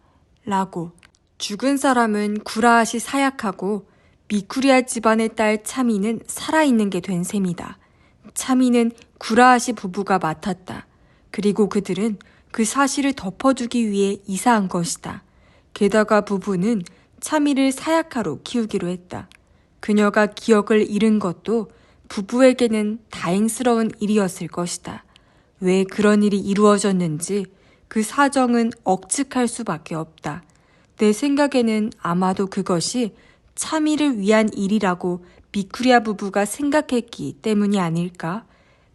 라고. 죽은 사람은 구라아시 사약하고 미쿠리아 집안의 딸 차미는 살아있는 게 된 셈이다. 차미는 구라아시 부부가 맡았다. 그리고 그들은 그 사실을 덮어두기 위해 이사한 것이다. 게다가 부부는 차미를 사약하로 키우기로 했다. 그녀가 기억을 잃은 것도 부부에게는 다행스러운 일이었을 것이다. 왜 그런 일이 이루어졌는지 그 사정은 억측할 수밖에 없다. 내 생각에는 아마도 그것이 차미를 위한 일이라고 미쿠리아 부부가 생각했기 때문이 아닐까?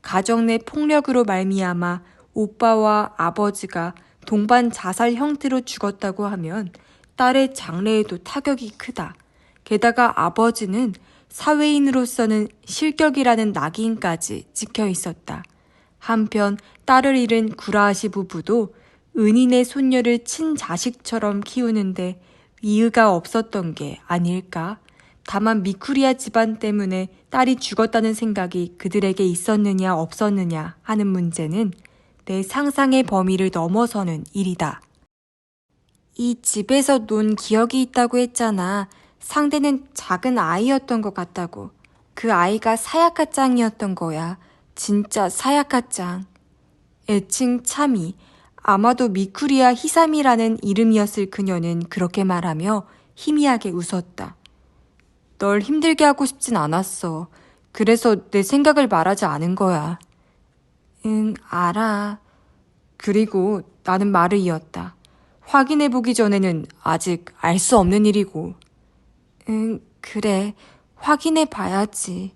가정 내 폭력으로 말미암아 오빠와 아버지가 동반 자살 형태로 죽었다고 하면 딸의 장래에도 타격이 크다. 게다가 아버지는 사회인으로서는 실격이라는 낙인까지 찍혀 있었다. 한편 딸을 잃은 구라하시 부부도 은인의 손녀를 친자식처럼 키우는데 이의가 없었던 게 아닐까? 다만 미쿠리아 집안 때문에 딸이 죽었다는 생각이 그들에게 있었느냐 없었느냐 하는 문제는 내 상상의 범위를 넘어서는 일이다. 이 집에서 논 기억이 있다고 했잖아. 상대는 작은 아이였던 것 같다고. 그 아이가 사야카 짱이었던 거야. 진짜 사야카 짱. 애칭 참이. 아마도 미쿠리아 히사미라는 이름이었을 그녀는 그렇게 말하며 희미하게 웃었다. 널 힘들게 하고 싶진 않았어. 그래서 내 생각을 말하지 않은 거야. 응, 알아. 그리고 나는 말을 이었다. 확인해보기 전에는 아직 알 수 없는 일이고. 응, 그래. 확인해봐야지.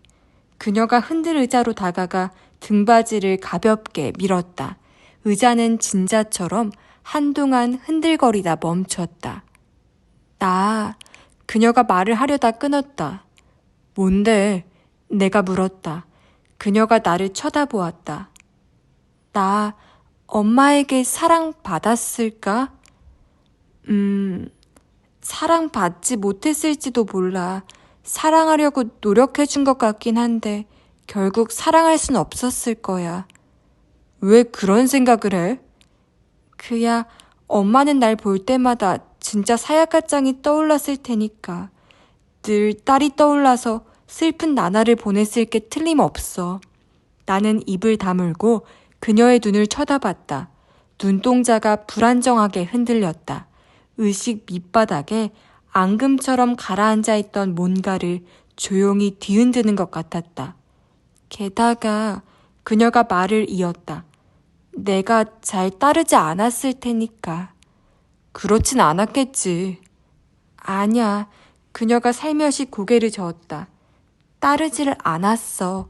그녀가 흔들 의자로 다가가 등받이를 가볍게 밀었다. 의자는 진자처럼 한동안 흔들거리다 멈췄다. 그녀가 말을 하려다 끊었다. 뭔데? 내가 물었다. 그녀가 나를 쳐다보았다. 나 엄마에게 사랑받았을까? 사랑받지 못했을지도 몰라. 사랑하려고 노력해준 것 같긴 한데 결국 사랑할 순 없었을 거야. 왜 그런 생각을 해? 그야 엄마는 날 볼 때마다 진짜 사야카짱이 떠올랐을 테니까. 늘 딸이 떠올라서 슬픈 나날을 보냈을 게 틀림없어. 나는 입을 다물고 그녀의 눈을 쳐다봤다. 눈동자가 불안정하게 흔들렸다. 의식 밑바닥에 앙금처럼 가라앉아 있던 뭔가를 조용히 뒤흔드는 것 같았다. 게다가 그녀가 말을 이었다. 내가 잘 따르지 않았을 테니까. 그렇진 않았겠지. 아냐. 그녀가 살며시 고개를 저었다. 따르지를 않았어.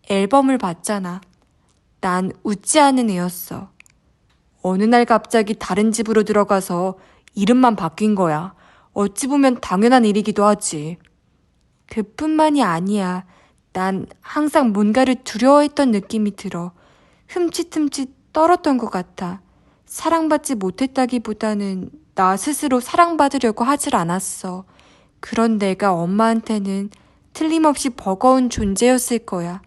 앨범을 봤잖아. 난 웃지 않은 애였어. 어느 날 갑자기 다른 집으로 들어가서 이름만 바뀐 거야. 어찌 보면 당연한 일이기도 하지. 그뿐만이 아니야. 난 항상 뭔가를 두려워했던 느낌이 들어. 흠칫흠칫 떨었던 것 같아. 사랑받지 못했다기보다는 나 스스로 사랑받으려고 하질 않았어. 그런 내가 엄마한테는 틀림없이 버거운 존재였을 거야.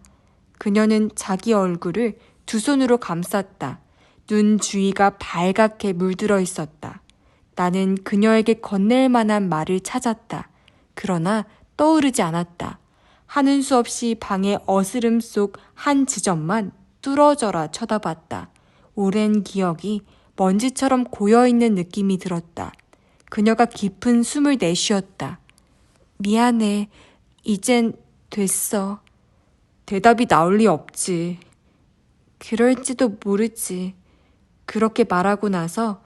그녀는 자기 얼굴을 두 손으로 감쌌다. 눈 주위가 발갛게 물들어 있었다. 나는 그녀에게 건넬 만한 말을 찾았다. 그러나 떠오르지 않았다. 하는 수 없이 방의 어스름 속 한 지점만 뚫어져라 쳐다봤다. 오랜 기억이 먼지처럼 고여있는 느낌이 들었다. 그녀가 깊은 숨을 내쉬었다. 미안해. 이젠 됐어. 대답이 나올 리 없지. 그럴지도 모르지. 그렇게 말하고 나서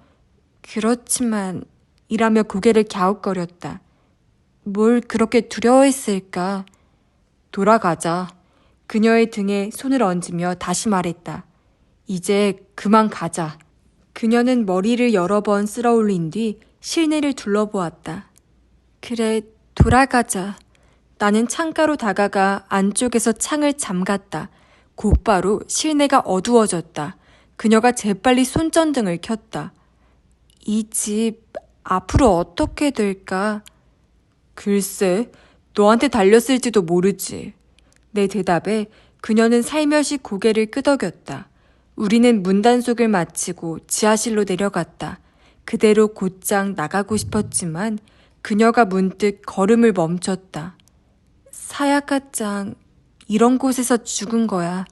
그렇지만 이라며 고개를 갸웃거렸다. 뭘 그렇게 두려워했을까? 돌아가자. 그녀의 등에 손을 얹으며 다시 말했다. 이제 그만 가자. 그녀는 머리를 여러 번 쓸어 올린 뒤 실내를 둘러보았다. 그래, 돌아가자. 나는 창가로 다가가 안쪽에서 창을 잠갔다. 곧바로 실내가 어두워졌다. 그녀가 재빨리 손전등을 켰다. 이 집 앞으로 어떻게 될까? 글쎄, 너한테 달렸을지도 모르지. 내 대답에 그녀는 살며시 고개를 끄덕였다. 우리는 문단속을 마치고 지하실로 내려갔다. 그대로 곧장 나가고 싶었지만 그녀가 문득 걸음을 멈췄다. 사야카짱, 이런 곳에서 죽은 거야.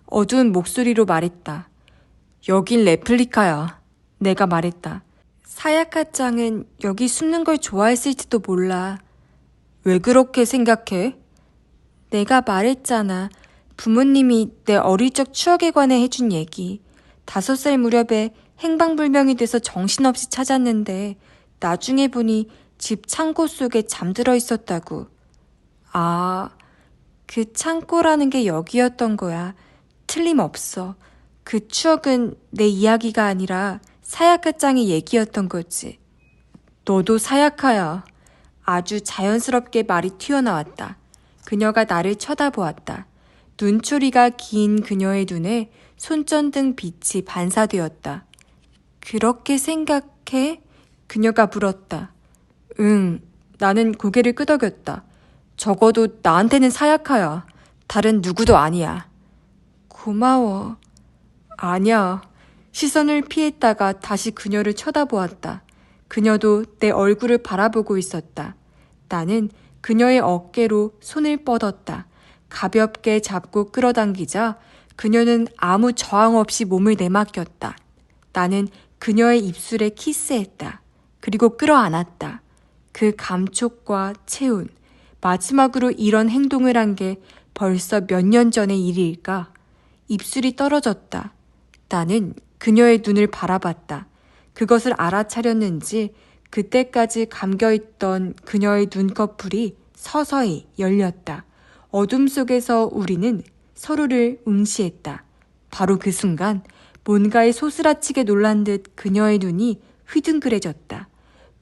어두운 목소리로 말했다. 여긴 레플리카야. 내가 말했다. 사야카짱은 여기 숨는 걸 좋아했을지도 몰라. 왜 그렇게 생각해? 내가 말했잖아. 부모님이 내 어릴 적 추억에 관해 해준 얘기. 5살 무렵에 행방불명이 돼서 정신없이 찾았는데 나중에 보니 집 창고 속에 잠들어 있었다고. 아, 그 창고라는 게 여기였던 거야. 틀림없어. 그 추억은 내 이야기가 아니라 사야카짱의 얘기였던 거지. 너도 사야카야. 아주 자연스럽게 말이 튀어나왔다. 그녀가 나를 쳐다보았다. 눈초리가 긴 그녀의 눈에 손전등 빛이 반사되었다. 그렇게 생각해? 그녀가 물었다. 응, 나는 고개를 끄덕였다. 적어도 나한테는 사야카야. 다른 누구도 아니야. 고마워. 아니야. 시선을 피했다가 다시 그녀를 쳐다보았다. 그녀도 내 얼굴을 바라보고 있었다. 나는 그녀의 어깨로 손을 뻗었다. 가볍게 잡고 끌어당기자 그녀는 아무 저항 없이 몸을 내맡겼다. 나는 그녀의 입술에 키스했다. 그리고 끌어안았다. 그 감촉과 체온, 마지막으로 이런 행동을 한 게 벌써 몇 년 전의 일일까? 입술이 떨어졌다. 나는 그녀의 눈을 바라봤다. 그것을 알아차렸는지 그때까지 감겨있던 그녀의 눈꺼풀이 서서히 열렸다. 어둠 속에서 우리는 서로를 응시했다. 바로 그 순간 뭔가에 소스라치게 놀란 듯 그녀의 눈이 휘둥그레졌다.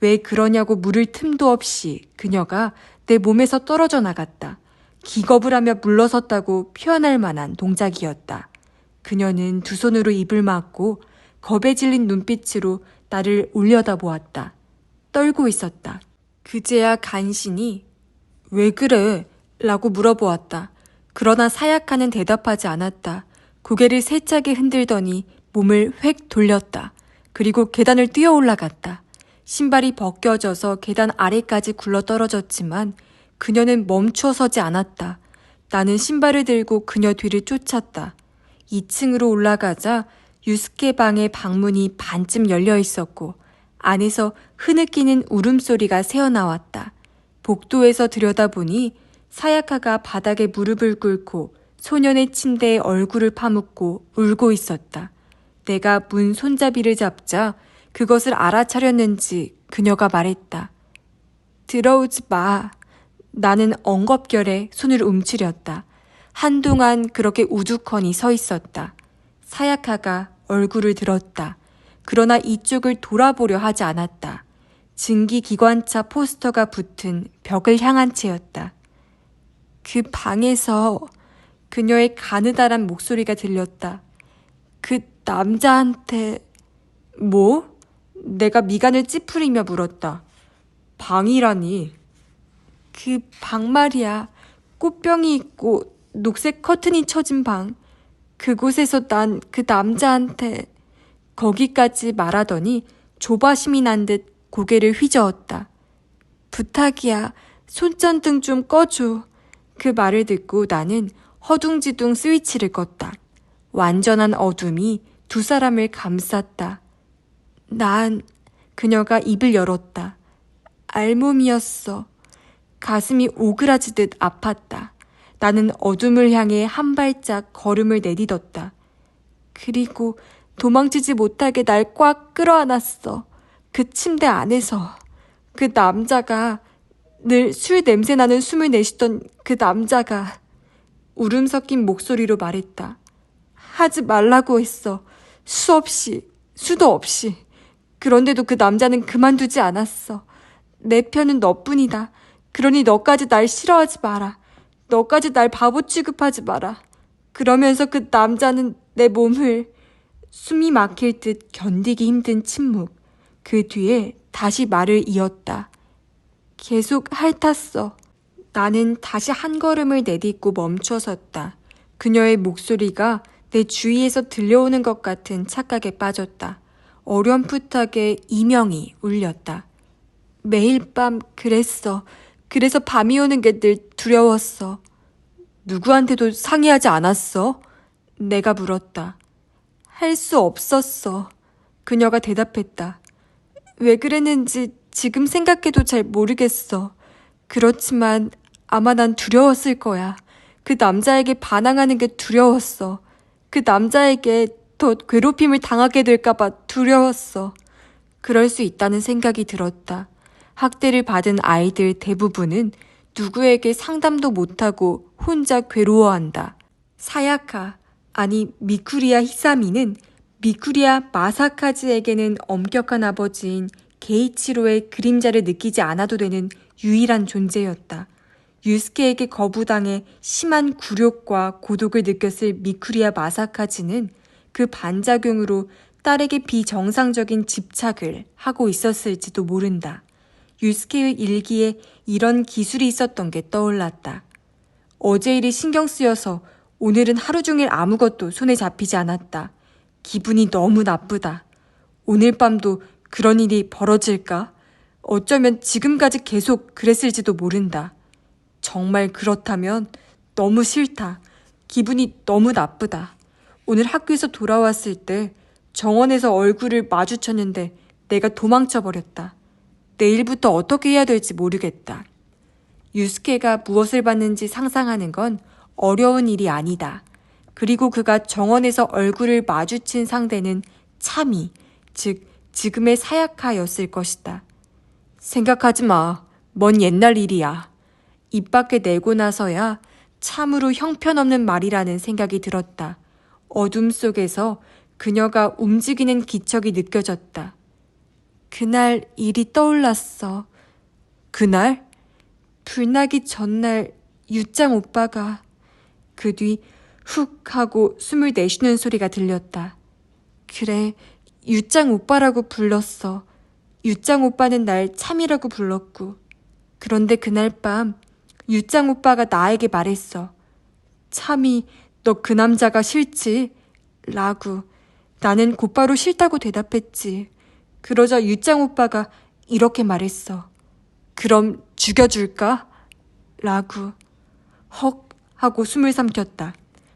왜 그러냐고 물을 틈도 없이 그녀가 내 몸에서 떨어져 나갔다. 기겁을 하며 물러섰다고 표현할 만한 동작이었다. 그녀는 두 손으로 입을 막고 겁에 질린 눈빛으로 나를 올려다보았다. 떨고 있었다. 그제야 간신히 왜 그래? 라고 물어보았다. 그러나 사야카는 대답하지 않았다. 고개를 세차게 흔들더니 몸을 획 돌렸다. 그리고 계단을 뛰어 올라갔다. 신발이 벗겨져서 계단 아래까지 굴러떨어졌지만 그녀는 멈춰서지 않았다. 나는 신발을 들고 그녀 뒤를 쫓았다. 2층으로 올라가자 유스케 방의 방문이 반쯤 열려 있었고 안에서 흐느끼는 울음소리가 새어나왔다. 복도에서 들여다보니 사야카가 바닥에 무릎을 꿇고 소년의 침대에 얼굴을 파묻고 울고 있었다. 내가 문 손잡이를 잡자 그것을 알아차렸는지 그녀가 말했다. 들어오지 마. 나는 엉겁결에 손을 움츠렸다. 한동안 그렇게 우두커니 서 있었다. 사야카가 얼굴을 들었다. 그러나 이쪽을 돌아보려 하지 않았다. 증기기관차 포스터가 붙은 벽을 향한 채였다. 그 방에서 그녀의 가느다란 목소리가 들렸다. 그 남자한테... 뭐? 내가 미간을 찌푸리며 물었다. 방이라니. 그 방 말이야. 꽃병이 있고 녹색 커튼이 쳐진 방. 그곳에서 난 그 남자한테... 거기까지 말하더니 조바심이 난 듯 고개를 휘저었다. 부탁이야. 손전등 좀 꺼줘. 그 말을 듣고 나는 허둥지둥 스위치를 껐다. 완전한 어둠이 두 사람을 감쌌다. 그녀가 입을 열었다. 알몸이었어. 가슴이 오그라지듯 아팠다. 나는 어둠을 향해 한 발짝 걸음을 내딛었다. 그리고 도망치지 못하게 날 꽉 끌어안았어. 그 침대 안에서. 그 남자가, 늘 술 냄새나는 숨을 내쉬던 그 남자가 울음 섞인 목소리로 말했다. 하지 말라고 했어. 수도 없이. 그런데도 그 남자는 그만두지 않았어. 내 편은 너뿐이다. 그러니 너까지 날 싫어하지 마라. 너까지 날 바보 취급하지 마라. 그러면서 그 남자는 내 몸을... 숨이 막힐 듯 견디기 힘든 침묵. 그 뒤에 다시 말을 이었다. 계속 핥았어. 나는 다시 한 걸음을 내딛고 멈춰섰다. 그녀의 목소리가 내 주위에서 들려오는 것 같은 착각에 빠졌다. 어렴풋하게 이명이 울렸다. 매일 밤 그랬어. 그래서 밤이 오는 게 늘 두려웠어. 누구한테도 상의하지 않았어? 내가 물었다. 할 수 없었어. 그녀가 대답했다. 왜 그랬는지 지금 생각해도 잘 모르겠어. 그렇지만 아마 난 두려웠을 거야. 그 남자에게 반항하는 게 두려웠어. 그 남자에게 더 괴롭힘을 당하게 될까봐 두려웠어. 그럴 수 있다는 생각이 들었다. 학대를 받은 아이들 대부분은 누구에게 상담도 못하고 혼자 괴로워한다. 사야카, 아니 미쿠리야 히사미는 미쿠리야 마사카즈에게는 엄격한 아버지인 게이치로의 그림자를 느끼지 않아도 되는 유일한 존재였다. 유스케에게 거부당해 심한 굴욕과 고독을 느꼈을 미쿠리야 마사카즈는 그 반작용으로 딸에게 비정상적인 집착을 하고 있었을지도 모른다. 유스케의 일기에 이런 기술이 있었던 게 떠올랐다. 어제 일이 신경 쓰여서 오늘은 하루 종일 아무것도 손에 잡히지 않았다. 기분이 너무 나쁘다. 오늘 밤도 그런 일이 벌어질까? 어쩌면 지금까지 계속 그랬을지도 모른다. 정말 그렇다면 너무 싫다. 기분이 너무 나쁘다. 오늘 학교에서 돌아왔을 때 정원에서 얼굴을 마주쳤는데 내가 도망쳐버렸다. 내일부터 어떻게 해야 될지 모르겠다. 유스케가 무엇을 받는지 상상하는 건 어려운 일이 아니다. 그리고 그가 정원에서 얼굴을 마주친 상대는 참이, 즉 지금의 사야카였을 것이다. 생각하지 마. 먼 옛날 일이야. 입 밖에 내고 나서야 참으로 형편없는 말이라는 생각이 들었다. 어둠 속에서 그녀가 움직이는 기척이 느껴졌다. 그날 일이 떠올랐어. 그날? 불나기 전날 유짱 오빠가... 그 뒤 훅 하고 숨을 내쉬는 소리가 들렸다. 그래, 유짱 오빠라고 불렀어. 유짱 오빠는 날 참이라고 불렀고. 그런데 그날 밤 유짱 오빠가 나에게 말했어. 참이 너 그 남자가 싫지? 라고. 나는 곧바로 싫다고 대답했지. 그러자 유짱 오빠가 이렇게 말했어. 그럼 죽여줄까? 라고. 헉 하고 숨을 삼켰다.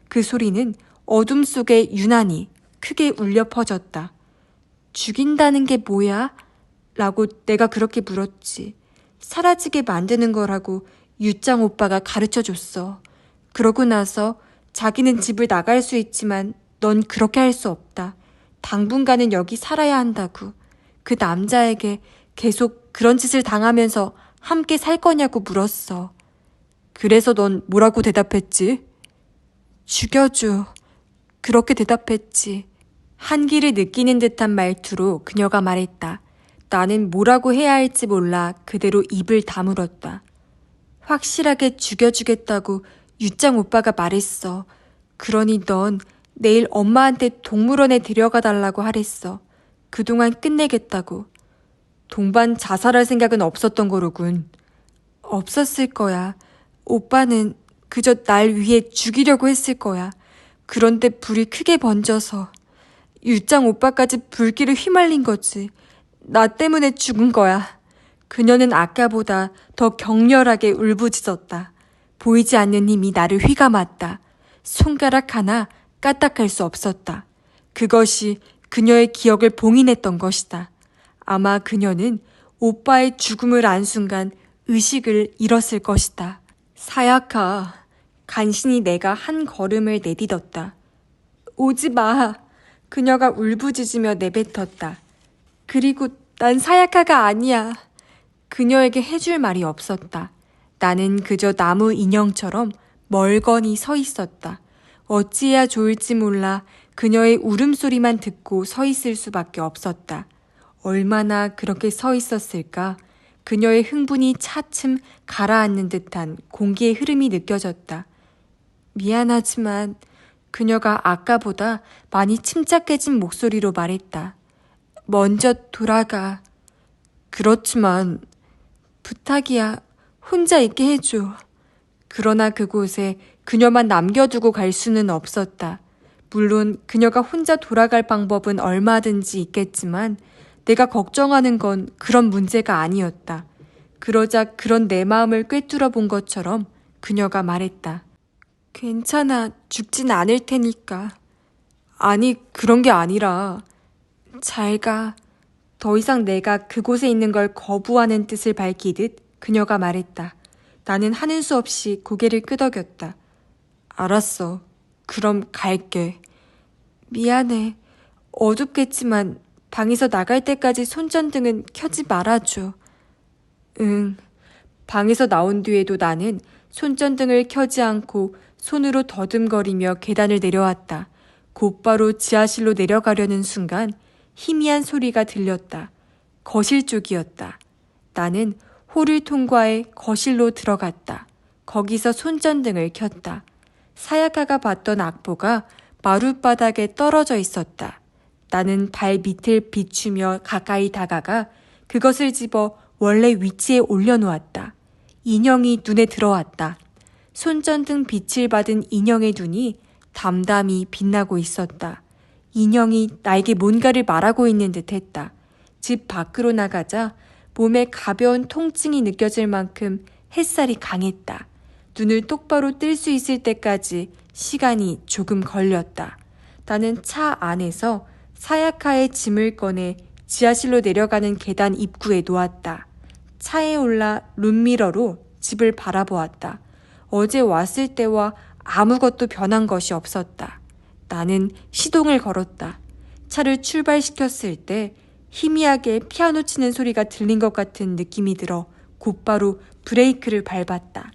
그 소리는 어둠 속에 유난히 크게 울려 퍼졌다. 죽인다는 게 뭐야? 라고 내가 그렇게 물었지. 사라지게 만드는 거라고 유짱 오빠가 가르쳐줬어. 그러고 나서 자기는 집을 나갈 수 있지만 넌 그렇게 할 수 없다. 당분간은 여기 살아야 한다고. 그 남자에게 계속 그런 짓을 당하면서 함께 살 거냐고 물었어. 그래서 넌 뭐라고 대답했지? 죽여줘. 그렇게 대답했지. 한기를 느끼는 듯한 말투로 그녀가 말했다. 나는 뭐라고 해야 할지 몰라 그대로 입을 다물었다. 확실하게 죽여주겠다고 유짱 오빠가 말했어. 그러니 넌 내일 엄마한테 동물원에 데려가 달라고 하랬어. 그동안 끝내겠다고. 동반 자살할 생각은 없었던 거로군. 없었을 거야. 오빠는 그저 날 위해 죽이려고 했을 거야. 그런데 불이 크게 번져서 유짱 오빠까지 불길을 휘말린 거지. 나 때문에 죽은 거야. 그녀는 아까보다 더 격렬하게 울부짖었다. 보이지 않는 힘이 나를 휘감았다. 손가락 하나 까딱할 수 없었다. 그것이 그녀의 기억을 봉인했던 것이다. 아마 그녀는 오빠의 죽음을 안 순간 의식을 잃었을 것이다. 사야카, 간신히 내가 한 걸음을 내딛었다. 오지 마. 그녀가 울부짖으며 내뱉었다. 그리고 난 사야카가 아니야. 그녀에게 해줄 말이 없었다. 나는 그저 나무 인형처럼 멀거니 서 있었다. 어찌해야 좋을지 몰라 그녀의 울음소리만 듣고 서 있을 수밖에 없었다. 얼마나 그렇게 서 있었을까? 그녀의 흥분이 차츰 가라앉는 듯한 공기의 흐름이 느껴졌다. 미안하지만 그녀가 아까보다 많이 침착해진 목소리로 말했다. 먼저 돌아가. 그렇지만 부탁이야. 혼자 있게 해줘. 그러나 그곳에 그녀만 남겨두고 갈 수는 없었다. 물론 그녀가 혼자 돌아갈 방법은 얼마든지 있겠지만 내가 걱정하는 건 그런 문제가 아니었다. 그러자 그런 내 마음을 꿰뚫어 본 것처럼 그녀가 말했다. 괜찮아. 죽진 않을 테니까. 아니, 그런 게 아니라 잘 가. 더 이상 내가 그곳에 있는 걸 거부하는 뜻을 밝히듯 그녀가 말했다. 나는 하는 수 없이 고개를 끄덕였다. 알았어. 그럼 갈게. 미안해. 어둡겠지만 방에서 나갈 때까지 손전등은 켜지 말아줘. 응. 방에서 나온 뒤에도 나는 손전등을 켜지 않고 손으로 더듬거리며 계단을 내려왔다. 곧바로 지하실로 내려가려는 순간 희미한 소리가 들렸다. 거실 쪽이었다. 나는 홀을 통과해 거실로 들어갔다. 거기서 손전등을 켰다. 사야카가 봤던 악보가 마룻바닥에 떨어져 있었다. 나는 발 밑을 비추며 가까이 다가가 그것을 집어 원래 위치에 올려놓았다. 인형이 눈에 들어왔다. 손전등 빛을 받은 인형의 눈이 담담히 빛나고 있었다. 인형이 나에게 뭔가를 말하고 있는 듯 했다. 집 밖으로 나가자 몸에 가벼운 통증이 느껴질 만큼 햇살이 강했다. 눈을 똑바로 뜰 수 있을 때까지 시간이 조금 걸렸다. 나는 차 안에서 사야카의 짐을 꺼내 지하실로 내려가는 계단 입구에 놓았다. 차에 올라 룸미러로 집을 바라보았다. 어제 왔을 때와 아무것도 변한 것이 없었다. 나는 시동을 걸었다. 차를 출발시켰을 때 희미하게 피아노 치는 소리가 들린 것 같은 느낌이 들어 곧바로 브레이크를 밟았다.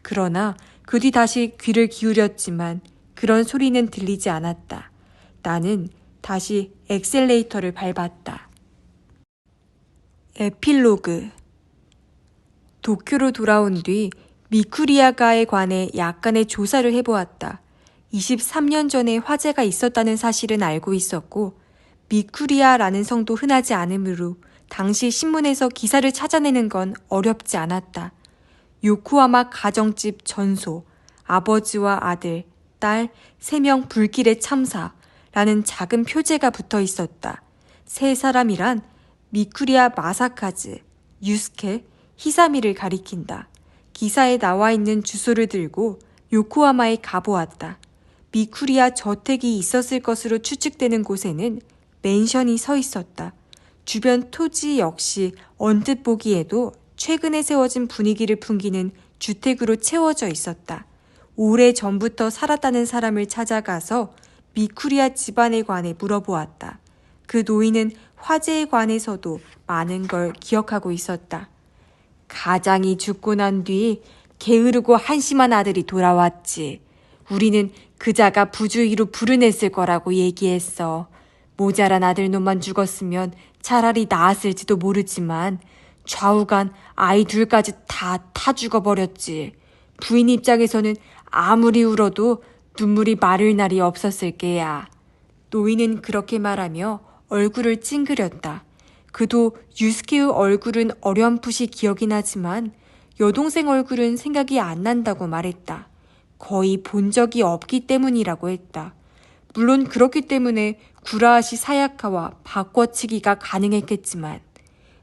그러나 그 뒤 다시 귀를 기울였지만 그런 소리는 들리지 않았다. 나는 다시 엑셀레이터를 밟았다. 에필로그. 도쿄로 돌아온 뒤 미쿠리아가에 관해 약간의 조사를 해보았다. 23년 전에 화재가 있었다는 사실은 알고 있었고 미쿠리아라는 성도 흔하지 않으므로 당시 신문에서 기사를 찾아내는 건 어렵지 않았다. 요코하마 가정집 전소, 아버지와 아들, 딸 3명 불길의 참사라는 작은 표제가 붙어 있었다. 세 사람이란 미쿠리야 마사카즈, 유스케, 히사미를 가리킨다. 기사에 나와 있는 주소를 들고 요코하마에 가보았다. 미쿠리야 저택이 있었을 것으로 추측되는 곳에는 맨션이 서 있었다. 주변 토지 역시 언뜻 보기에도 최근에 세워진 분위기를 풍기는 주택으로 채워져 있었다. 오래 전부터 살았다는 사람을 찾아가서 미쿠리야 집안에 관해 물어보았다. 그 노인은 화재에 관해서도 많은 걸 기억하고 있었다. 가장이 죽고 난 뒤 게으르고 한심한 아들이 돌아왔지. 우리는 그자가 부주의로 불을 거라고 얘기했어. 모자란 아들놈만 죽었으면 차라리 나았을지도 모르지만 좌우간 아이 둘까지 다 타 죽어버렸지. 부인 입장에서는 아무리 울어도 눈물이 마를 날이 없었을 게야. 노인은 그렇게 말하며 얼굴을 찡그렸다. 그도 유스케의 얼굴은 어렴풋이 기억이 나지만 여동생 얼굴은 생각이 안 난다고 말했다. 거의 본 적이 없기 때문이라고 했다. 물론 그렇기 때문에 구라하시 사야카와 바꿔치기가 가능했겠지만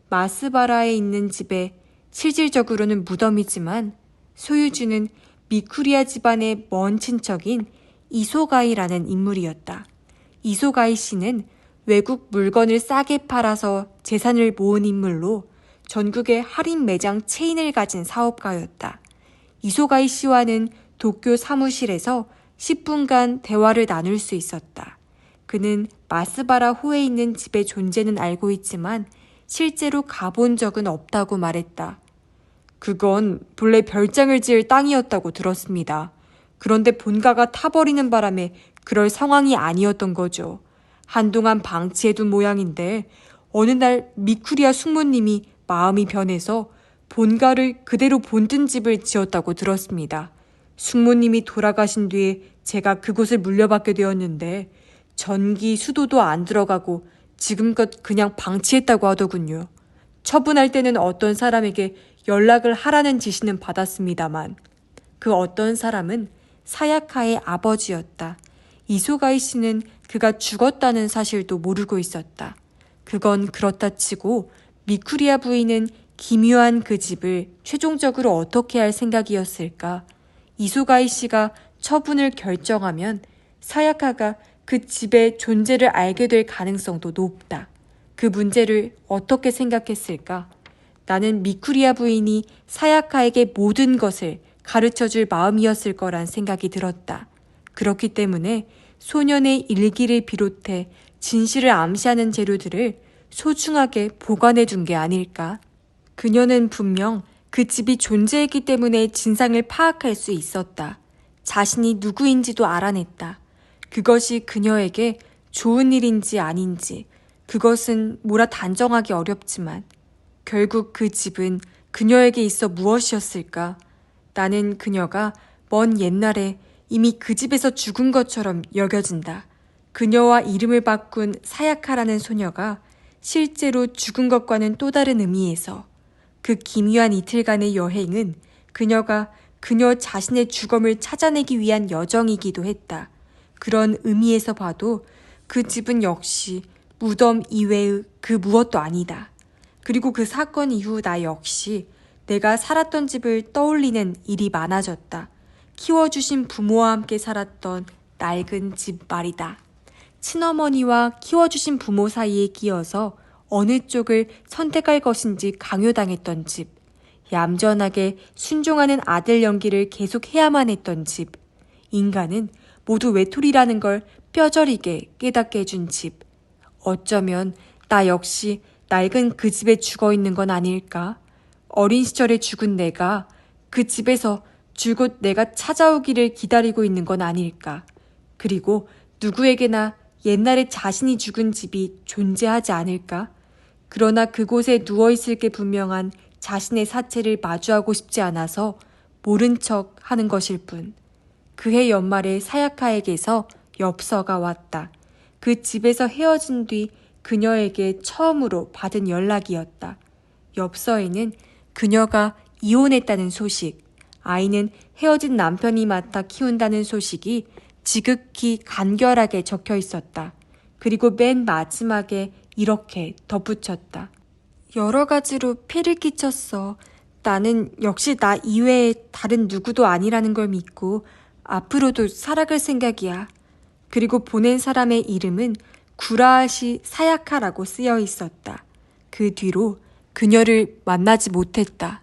마스바라에 있는 집에 실질적으로는 무덤이지만 소유주는 미쿠리야 집안의 먼 친척인 이소가이라는 인물이었다. 이소가이 씨는 외국 물건을 싸게 팔아서 재산을 모은 인물로 전국의 할인 매장 체인을 가진 사업가였다. 이소가이 씨와는 도쿄 사무실에서 10분간 대화를 나눌 수 있었다. 그는 마스바라 호에 있는 집의 존재는 알고 있지만 실제로 가본 적은 없다고 말했다. 그건 본래 별장을 지을 땅이었다고 들었습니다. 그런데 본가가 타버리는 바람에 그럴 상황이 아니었던 거죠. 한동안 방치해둔 모양인데 어느 날 미쿠리야 숙모님이 마음이 변해서 본가를 그대로 본뜬 집을 지었다고 들었습니다. 숙모님이 돌아가신 뒤에 제가 그곳을 물려받게 되었는데 전기, 수도도 안 들어가고 지금껏 그냥 방치했다고 하더군요. 처분할 때는 어떤 사람에게 연락을 하라는 지시는 받았습니다만 그 어떤 사람은 사야카의 아버지였다. 이소가이 씨는 그가 죽었다는 사실도 모르고 있었다. 그건 그렇다 치고 미쿠리야 부인은 기묘한 그 집을 최종적으로 어떻게 할 생각이었을까? 이소가이 씨가 처분을 결정하면 사야카가 그 집의 존재를 알게 될 가능성도 높다. 그 문제를 어떻게 생각했을까? 나는 미쿠리야 부인이 사야카에게 모든 것을 가르쳐줄 마음이었을 거란 생각이 들었다. 그렇기 때문에 소년의 일기를 비롯해 진실을 암시하는 재료들을 소중하게 보관해 둔 게 아닐까? 그녀는 분명 그 집이 존재했기 때문에 진상을 파악할 수 있었다. 자신이 누구인지도 알아냈다. 그것이 그녀에게 좋은 일인지 아닌지 그것은 뭐라 단정하기 어렵지만 결국 그 집은 그녀에게 있어 무엇이었을까? 나는 그녀가 먼 옛날에 이미 그 집에서 죽은 것처럼 여겨진다. 그녀와 이름을 바꾼 사야카라는 소녀가 실제로 죽은 것과는 또 다른 의미에서 그 기묘한 이틀간의 여행은 그녀가 그녀 자신의 죽음을 찾아내기 위한 여정이기도 했다. 그런 의미에서 봐도 그 집은 역시 무덤 이외의 그 무엇도 아니다. 그리고 그 사건 이후 나 역시 내가 살았던 집을 떠올리는 일이 많아졌다. 키워주신 부모와 함께 살았던 낡은 집 말이다. 친어머니와 키워주신 부모 사이에 끼어서 어느 쪽을 선택할 것인지 강요당했던 집. 얌전하게 순종하는 아들 연기를 계속해야만 했던 집. 인간은 모두 외톨이라는 걸 뼈저리게 깨닫게 해준 집. 어쩌면 나 역시 낡은 그 집에 죽어있는 건 아닐까? 어린 시절에 죽은 내가 그 집에서 줄곧 내가 찾아오기를 기다리고 있는 건 아닐까? 그리고 누구에게나 옛날에 자신이 죽은 집이 존재하지 않을까? 그러나 그곳에 누워있을 게 분명한 자신의 사체를 마주하고 싶지 않아서 모른 척 하는 것일 뿐. 그해 연말에 사야카에게서 엽서가 왔다. 그 집에서 헤어진 뒤 그녀에게 처음으로 받은 연락이었다. 엽서에는 그녀가 이혼했다는 소식, 아이는 헤어진 남편이 맡아 키운다는 소식이 지극히 간결하게 적혀 있었다. 그리고 맨 마지막에 이렇게 덧붙였다. 여러 가지로 피를 끼쳤어. 나는 역시 나 이외에 다른 누구도 아니라는 걸 믿고 앞으로도 살아갈 생각이야. 그리고 보낸 사람의 이름은 구라시 사야카라고 쓰여 있었다. 그 뒤로 그녀를 만나지 못했다.